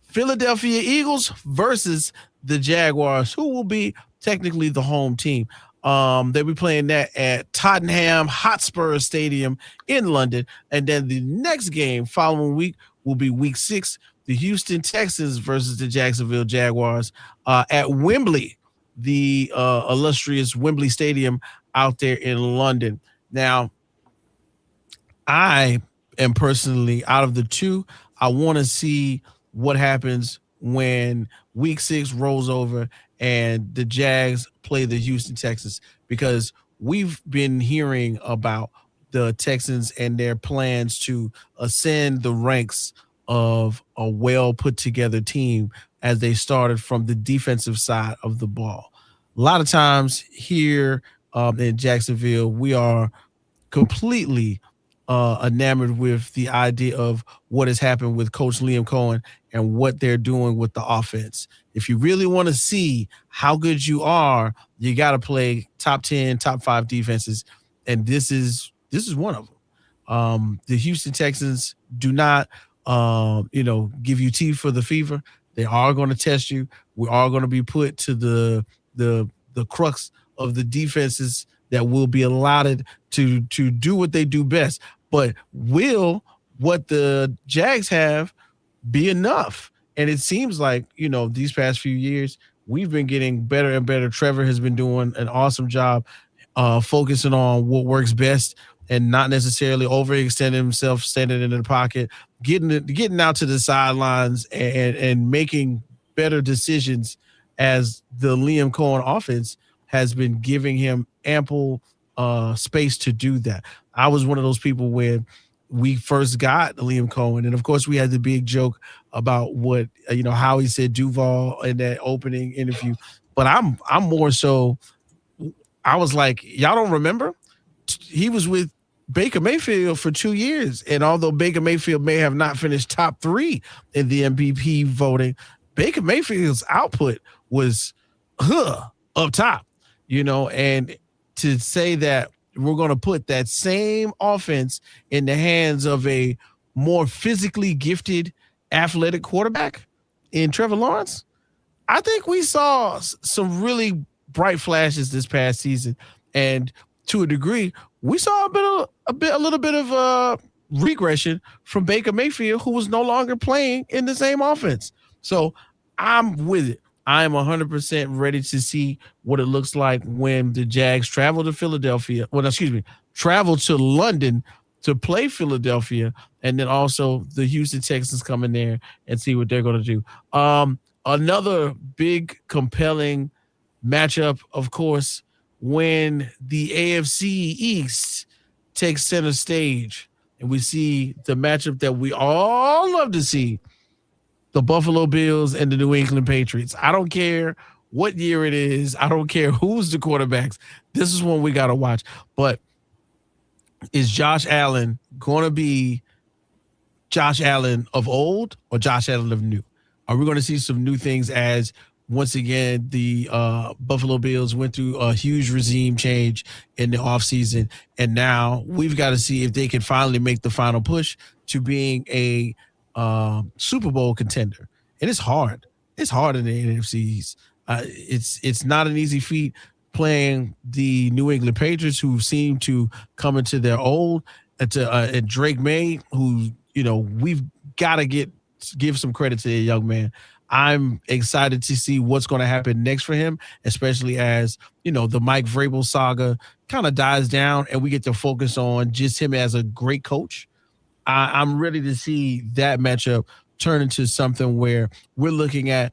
Philadelphia Eagles versus the Jaguars, who will be technically the home team. They'll be playing that at Tottenham Hotspur Stadium in London. And then the next game following week will be week 6, the Houston Texans versus the Jacksonville Jaguars at Wembley, the illustrious Wembley Stadium out there in London. Now, I am personally, out of the 2, I want to see what happens when week 6 rolls over and the Jags play the Houston Texans, because we've been hearing about the Texans and their plans to ascend the ranks of a well put together team as they started from the defensive side of the ball. A lot of times here in Jacksonville, we are completely enamored with the idea of what has happened with Coach Liam Cohen and what they're doing with the offense. If you really want to see how good you are, you got to play top 10, top 5 defenses, and this is one of them. The Houston Texans do not, give you tea for the fever. They are going to test you. We are going to be put to the crux of the defenses that will be allotted to do what they do best. But will what the Jags have be enough? And it seems like, these past few years, we've been getting better and better. Trevor has been doing an awesome job focusing on what works best and not necessarily overextending himself, standing in the pocket, getting out to the sidelines and making better decisions, as the Liam Cohen offense has been giving him ample space to do that. I was one of those people when we first got Liam Cohen, and of course we had the big joke about what how he said Duval in that opening interview. But I'm more so, I was like, y'all don't remember? He was with Baker Mayfield for 2 years. And although Baker Mayfield may have not finished top 3 in the MVP voting, Baker Mayfield's output was up top, and to say that we're going to put that same offense in the hands of a more physically gifted athletic quarterback in Trevor Lawrence, I think we saw some really bright flashes this past season. And to a degree, we saw a little bit of regression from Baker Mayfield, who was no longer playing in the same offense. So I'm with it. I am 100% ready to see what it looks like when the Jags travel to travel to London to play Philadelphia, and then also the Houston Texans come in there and see what they're going to do. Another big, compelling matchup, of course, when the AFC East takes center stage and we see the matchup that we all love to see, the Buffalo Bills and the New England Patriots. I don't care what year it is. I don't care who's the quarterbacks. This is one we got to watch. But is Josh Allen going to be Josh Allen of old or Josh Allen of new? Are we going to see some new things as, once again, the Buffalo Bills went through a huge regime change in the offseason, and now we've got to see if they can finally make the final push to being a Super Bowl contender. And it's hard. It's hard in the NFCs. It's not an easy feat playing the New England Patriots, who seem to come into their old, and Drake May, who, we've got to give some credit to the young man. I'm excited to see what's going to happen next for him, especially as, the Mike Vrabel saga kind of dies down and we get to focus on just him as a great coach. I'm ready to see that matchup turn into something where we're looking at,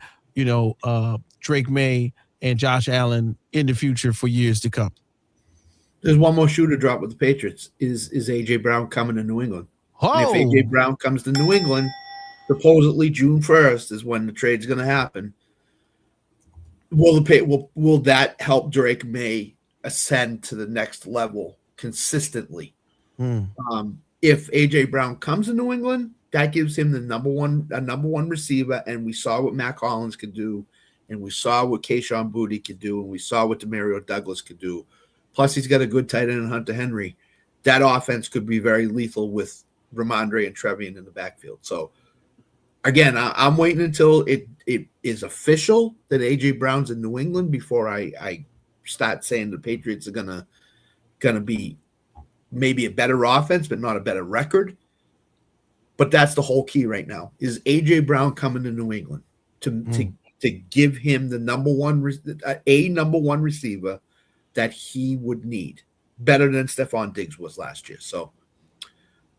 Drake May and Josh Allen in the future for years to come. There's one more shoe to drop with the Patriots. Is A.J. Brown coming to New England? Oh. And if A.J. Brown comes to New England, supposedly June 1st is when the trade's going to happen. Will that help Drake May ascend to the next level consistently? If A.J. Brown comes to New England, that gives him the number one receiver, and we saw what Matt Collins could do, and we saw what Kayshon Boutte could do, and we saw what Demario Douglas could do. Plus, he's got a good tight end in Hunter Henry. That offense could be very lethal with Ramondre and Trevian in the backfield. So, again, I'm waiting until it is official that A.J. Brown's in New England before I start saying the Patriots are gonna be maybe a better offense, but not a better record. But that's the whole key right now. Is A.J. Brown coming to New England to give him the number one receiver that he would need, better than Stephon Diggs was last year. So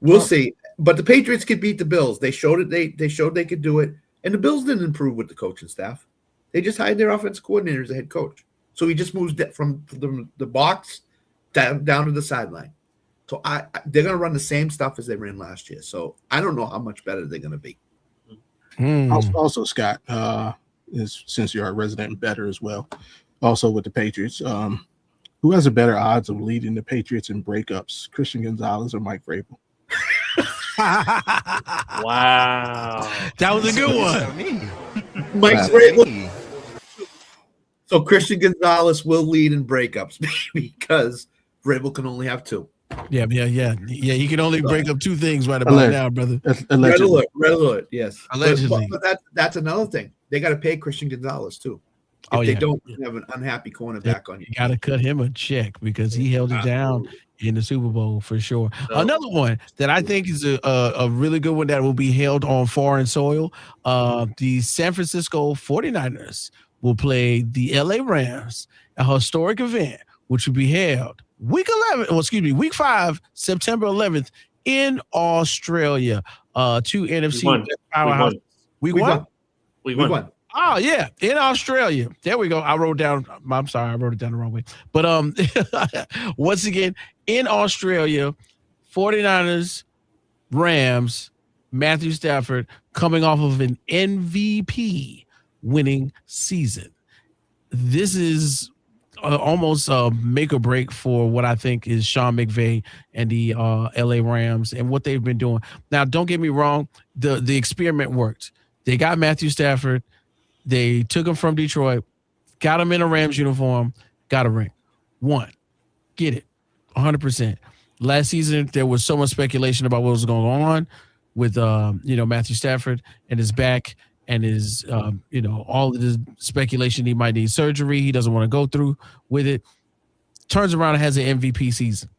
we'll see. But the Patriots could beat the Bills. They showed it. They showed they could do it. And the Bills didn't improve with the coaching staff. They just hired their offensive coordinator as the head coach. So he just moves from the box down to the sideline. So they're going to run the same stuff as they ran last year. So I don't know how much better they're going to be. Also, Scott, since you're a resident bettor as well, also with the Patriots, who has a better odds of leading the Patriots in breakups, Christian Gonzalez or Mike Vrabel? Wow. That was a good one. Mike Vrabel. So Christian Gonzalez will lead in breakups because Vrabel can only have two. Yeah. You can only break up two things right about now, brother. Red alert, yes. Allegedly. But that's another thing. They got to pay Christian Gonzalez too. If they don't have an unhappy cornerback on you. You got to cut him a check because he held it down in the Super Bowl for sure. Another one that I think is a really good one that will be held on foreign soil. The San Francisco 49ers will play the LA Rams, a historic event, which will be held week 5, September 11th in Australia. Two NFC powerhouse. We won. Oh, yeah, in Australia. There we go. I'm sorry, I wrote it down the wrong way. But once again, in Australia, 49ers, Rams, Matthew Stafford coming off of an MVP winning season. This is almost make or break for what I think is Sean McVay and the LA Rams and what they've been doing. Now, don't get me wrong, the experiment worked. They got Matthew Stafford. They took him from Detroit, got him in a Rams uniform, got a ring. One, get it, 100%. Last season, there was so much speculation about what was going on with Matthew Stafford and his back and his all of this speculation he might need surgery. He doesn't want to go through with it. Turns around and has an MVP season.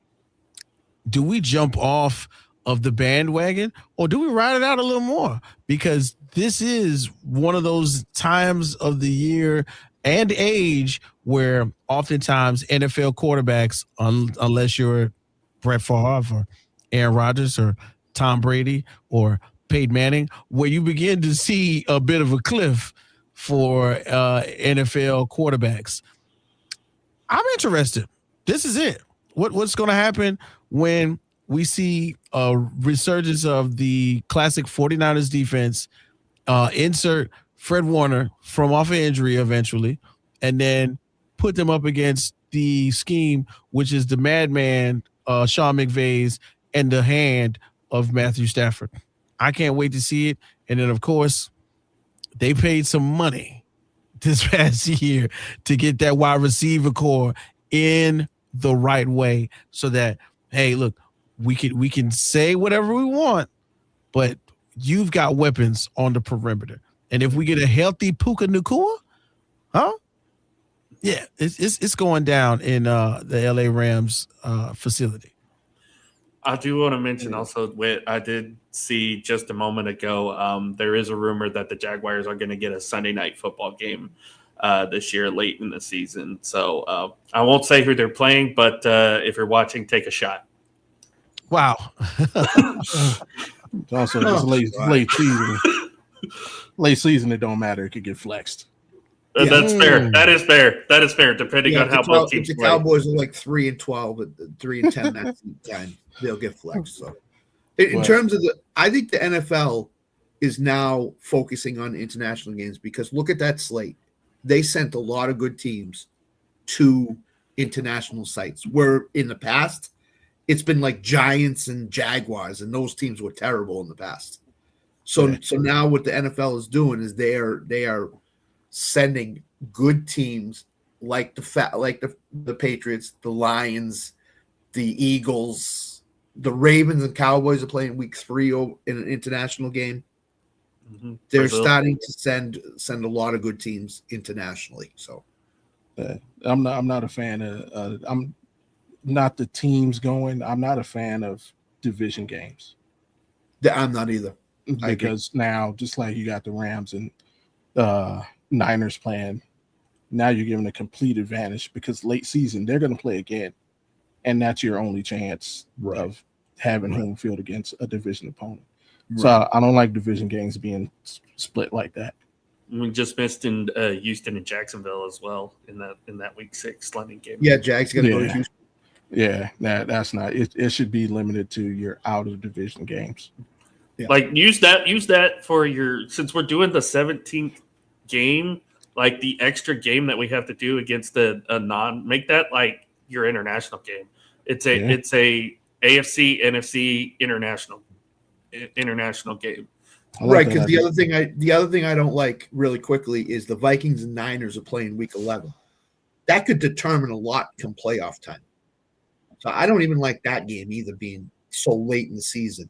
Do we jump off of the bandwagon or do we ride it out a little more? Because this is one of those times of the year and age where oftentimes NFL quarterbacks, unless you're Brett Favre or Aaron Rodgers or Tom Brady or Peyton Manning, where you begin to see a bit of a cliff for NFL quarterbacks. I'm interested. This is it. What's going to happen when we see a resurgence of the classic 49ers defense, insert Fred Warner from off of injury eventually, and then put them up against the scheme, which is the madman Sean McVay's and the hand of Matthew Stafford. I can't wait to see it. And then, of course, they paid some money this past year to get that wide receiver core in the right way so that, hey, look, we can say whatever we want, but you've got weapons on the perimeter. And if we get a healthy Puka Nacua, yeah, it's going down in the LA Rams facility. I do want to mention also, I did see just a moment ago, there is a rumor that the Jaguars are going to get a Sunday night football game this year late in the season. So I won't say who they're playing, but if you're watching, take a shot. Wow. It's also just late season. Late season, it don't matter. It could get flexed. That's fair. That is fair. That is fair, depending on how both teams play. The Cowboys are like 3-12, 3-10 that time. They'll get flexed. So, in terms of I think the NFL is now focusing on international games because look at that slate. They sent a lot of good teams to international sites. Where in the past, it's been like Giants and Jaguars, and those teams were terrible in the past. So now what the NFL is doing is they are sending good teams like the Patriots, the Lions, the Eagles, the Ravens and Cowboys are playing week 3 in an international game. Mm-hmm. They're starting to send a lot of good teams internationally. So I'm not a fan of I'm not the teams going. I'm not a fan of division games. I'm not either. Because now, just like you got the Rams and Niners playing, now you're given a complete advantage because late season they're going to play again, and that's your only chance of having home field against a division opponent. Right. So I don't like division games being split like that. We just missed in Houston and Jacksonville as well in that week 6 London game. Yeah, Jags going to go to Houston. Yeah, that's not it. It should be limited to your out of division games. Yeah. Like use that for since we're doing the 17th game, like the extra game that we have to do against make that like your international game. It's a AFC NFC international game. Right, because the other thing I don't like really quickly is the Vikings and Niners are playing week 11. That could determine a lot come playoff time. So I don't even like that game either being so late in the season.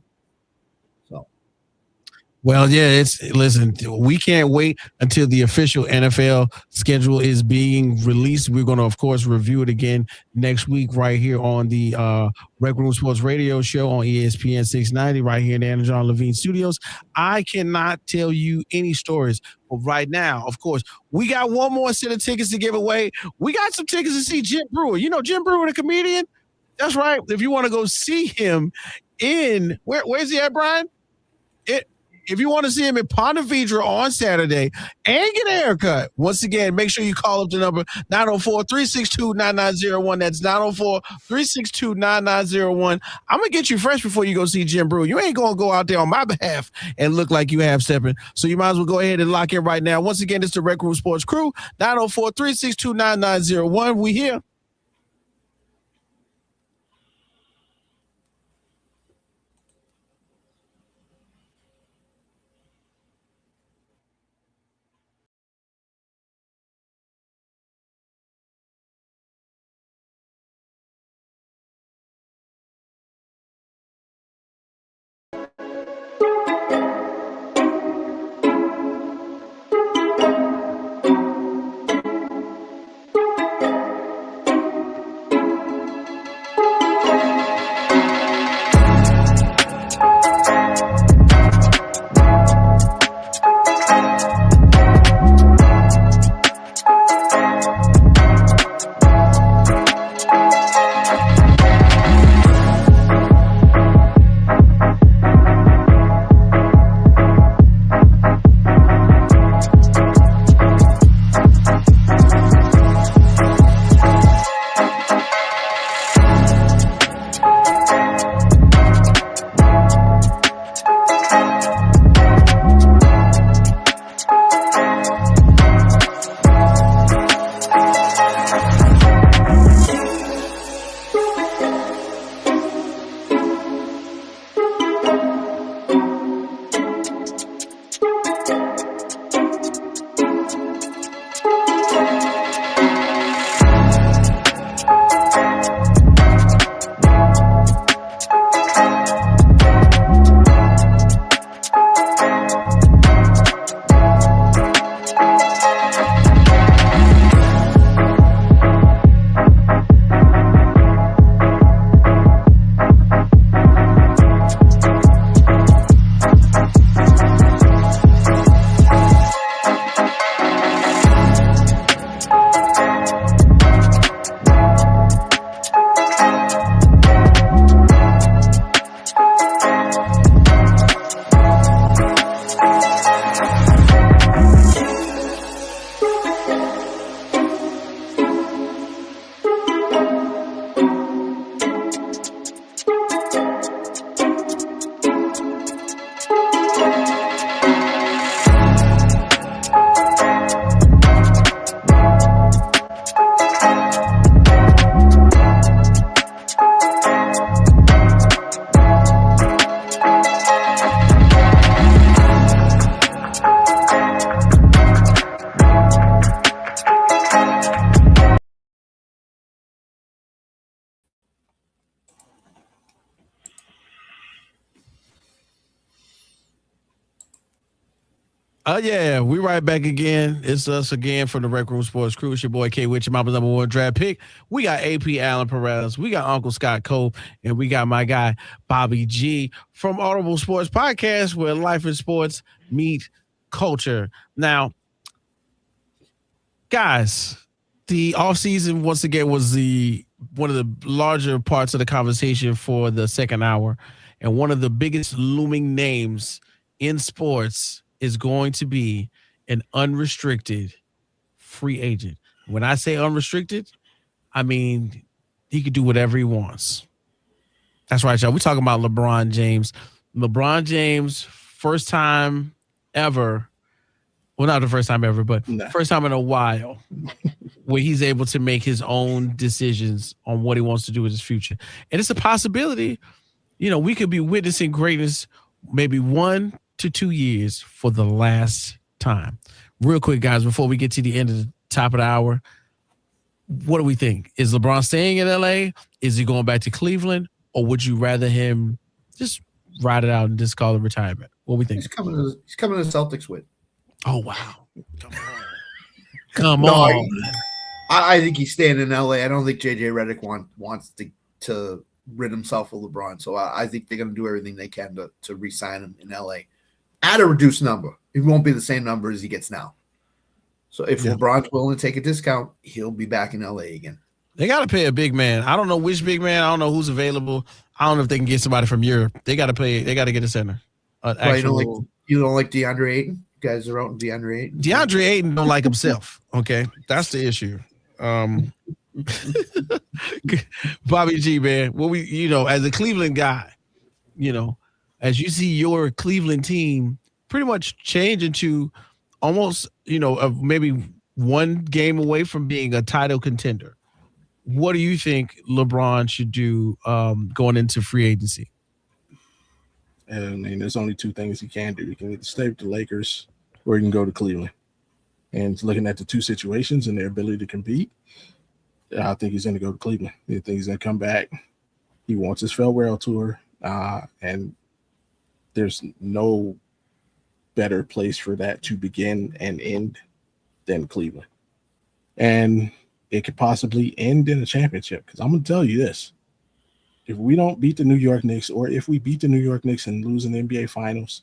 Well, yeah, listen, we can't wait until the official NFL schedule is being released. We're going to, of course, review it again next week right here on the RecRoomSports Radio Show on ESPN 690 right here in the Anna John Levine Studios. I cannot tell you any stories, but right now, of course, we got one more set of tickets to give away. We got some tickets to see Jim Brewer. You know Jim Brewer, the comedian? That's right. If you want to go see him where's he at, Brian? if you want to see him in Ponte Vedra on Saturday and get a haircut, once again, make sure you call up the number 904-362-9901. That's 904-362-9901. I'm going to get you fresh before you go see Jim Brew. You ain't going to go out there on my behalf and look like you have stepping. So you might as well go ahead and lock in right now. Once again, it's the Rec Room Sports Crew, 904-362-9901. We here. Yeah, we right back again. It's us again from the Rec Room Sports Crew. It's your boy K Witch, Mama's #1 draft pick. We got AP Allen Perez, we got Uncle Scott Cole, and we got my guy Bobby G from Audible Sports Podcast, where life and sports meet culture. Now, guys, the offseason once again was one of the larger parts of the conversation for the second hour, and one of the biggest looming names in sports is going to be an unrestricted free agent. When I say unrestricted, I mean he could do whatever he wants. That's right, y'all. We're talking about LeBron James. LeBron James, first time ever. Well, not the first time ever, but first time in a while where he's able to make his own decisions on what he wants to do with his future. And it's a possibility, we could be witnessing greatness maybe 1 to 2 years for the last time. Real quick, guys, before we get to the end of the top of the hour, what do we think? Is LeBron staying in LA? Is he going back to Cleveland? Or would you rather him just ride it out and just call it retirement? What do we think? He's coming to the Celtics with. Oh, wow. Come on. I think he's staying in LA. I don't think JJ Redick wants to rid himself of LeBron. So I think they're going to do everything they can to re-sign him in LA at a reduced number. It won't be the same number as he gets now. So if LeBron's willing to take a discount, he'll be back in LA again. They got to pay a big man. I don't know which big man. I don't know who's available. I don't know if they can get somebody from Europe. They got to pay. They got to get a center. You don't like DeAndre Ayton? You guys are out in DeAndre Ayton. DeAndre Ayton don't like himself. Okay, that's the issue. Bobby G, man, as a Cleveland guy, as you see your Cleveland team pretty much change into almost, maybe one game away from being a title contender. What do you think LeBron should do going into free agency? I mean, there's only two things he can do. He can either stay with the Lakers or he can go to Cleveland. And looking at the two situations and their ability to compete, I think he's going to go to Cleveland. I think he's going to come back. He wants his farewell tour, and there's no better place for that to begin and end than Cleveland. And it could possibly end in a championship, because I'm going to tell you this. If we don't beat the New York Knicks, or if we beat the New York Knicks and lose in the NBA Finals,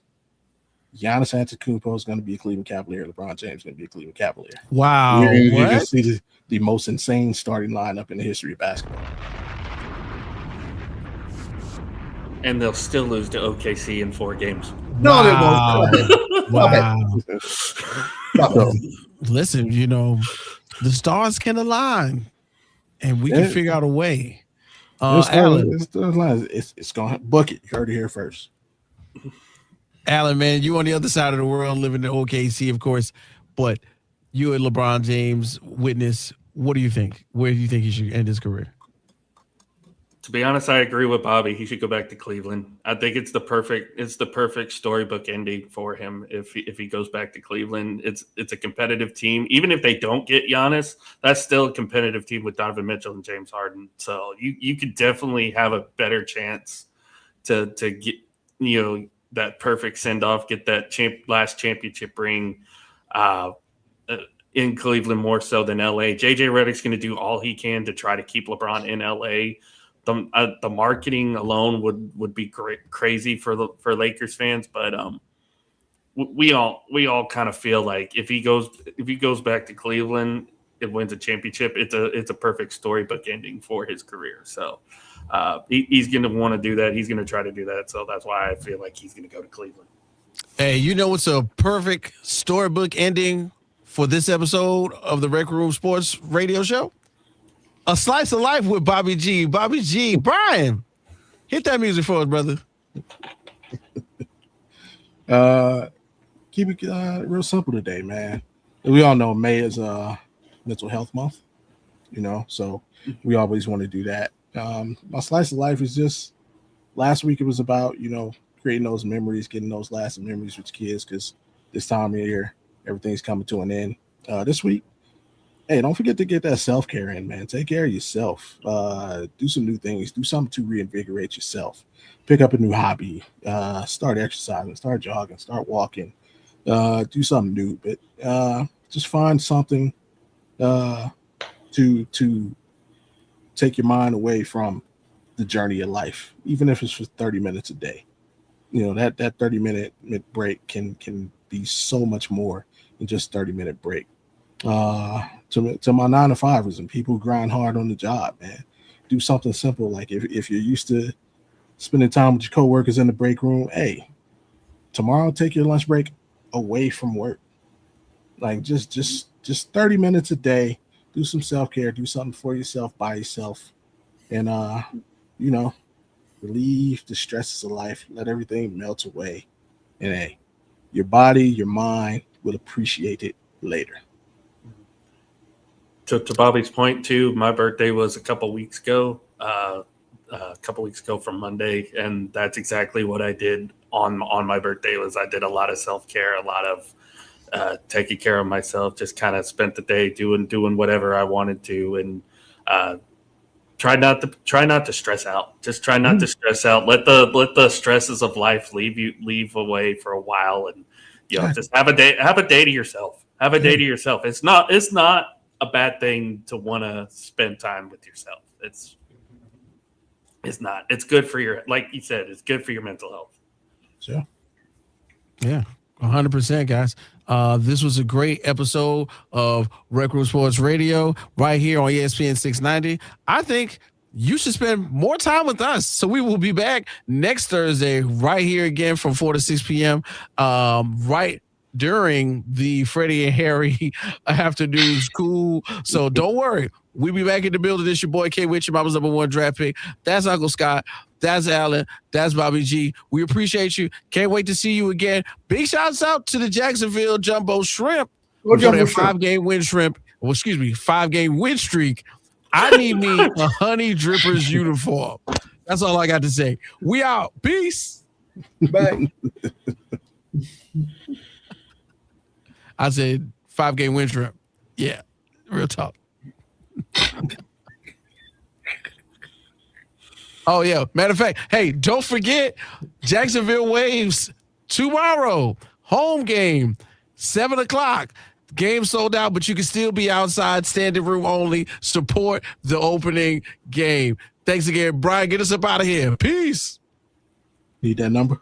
Giannis Antetokounmpo is going to be a Cleveland Cavalier. LeBron James is going to be a Cleveland Cavalier. Wow. You're going to see the most insane starting lineup in the history of basketball. And they'll still lose to OKC in 4 games. No, they won't. Wow. Listen, the stars can align, and we can figure out a way. Alan, it's going to bucket. You heard it here first. Alan, man, you on the other side of the world, living in OKC, of course, but you and LeBron James witness. What do you think? Where do you think he should end his career? To be honest, I agree with Bobby. He should go back to Cleveland. I think it's the perfect storybook ending for him if he goes back to Cleveland. It's a competitive team. Even if they don't get Giannis, that's still a competitive team with Donovan Mitchell and James Harden. So you could definitely have a better chance to get that perfect send off, get that last championship ring in Cleveland more so than LA. JJ Redick's going to do all he can to try to keep LeBron in LA. The marketing alone would be crazy for Lakers fans, but we all kind of feel like if he goes back to Cleveland, it wins a championship. It's a perfect storybook ending for his career. So he's going to want to do that. He's going to try to do that. So that's why I feel like he's going to go to Cleveland. Hey, it's a perfect storybook ending for this episode of the Rec Room Sports Radio Show. A Slice of Life with Bobby G. Bobby G. Brian, hit that music for us, brother. Keep it real simple today, man. We all know May is Mental Health Month, so we always want to do that. My Slice of Life is just, last week it was about, creating those memories, getting those lasting memories with kids, because this time of year, everything's coming to an end. This week, hey, don't forget to get that self-care in, man. Take care of yourself. Do some new things. Do something to reinvigorate yourself. Pick up a new hobby. Start exercising. Start jogging. Start walking. Do something new. But just find something to take your mind away from the journey of life, even if it's for 30 minutes a day. That 30-minute break can be so much more than just 30-minute break. To my 9-to-5ers and people who grind hard on the job, man, do something simple. Like if you're used to spending time with your coworkers in the break room, hey, tomorrow take your lunch break away from work. Like just 30 minutes a day. Do some self-care. Do something for yourself, by yourself, and relieve the stresses of life. Let everything melt away, and hey, your body, your mind will appreciate it later. To Bobby's point too, my birthday was a couple weeks ago from Monday, and that's exactly what I did on my birthday. Was I did a lot of self-care, a lot of taking care of myself, just kind of spent the day doing whatever I wanted to, and try not to stress out. Just try not to stress out. Let the stresses of life leave away for a while, and just have a day to yourself. Have a day to yourself. It's not a bad thing to want to spend time with yourself. It's not. It's good for your, like you said, it's good for your mental health. Sure. Yeah, 100%, guys. This was a great episode of Rec Room Sports Radio right here on ESPN 690. I think you should spend more time with us. So we will be back next Thursday right here again from 4 to 6 p.m. Right during the Freddie and Harry afternoon school. So don't worry. We'll be back in the building. This your boy K Witch, your mama's #1 draft pick. That's Uncle Scott. That's Alan. That's Bobby G. We appreciate you. Can't wait to see you again. Big shouts out to the Jacksonville Jumbo Shrimp. For their 5-game win shrimp. Well, excuse me, 5-game win streak. I need me a Honey Drippers uniform. That's all I got to say. We out. Peace. Bye. I said 5-game win shrimp. Yeah, real talk. Oh, yeah. Matter of fact, hey, don't forget Jacksonville Waves tomorrow. Home game, 7 o'clock. Game sold out, but you can still be outside, standing room only. Support the opening game. Thanks again, Brian. Get us up out of here. Peace. Need that number?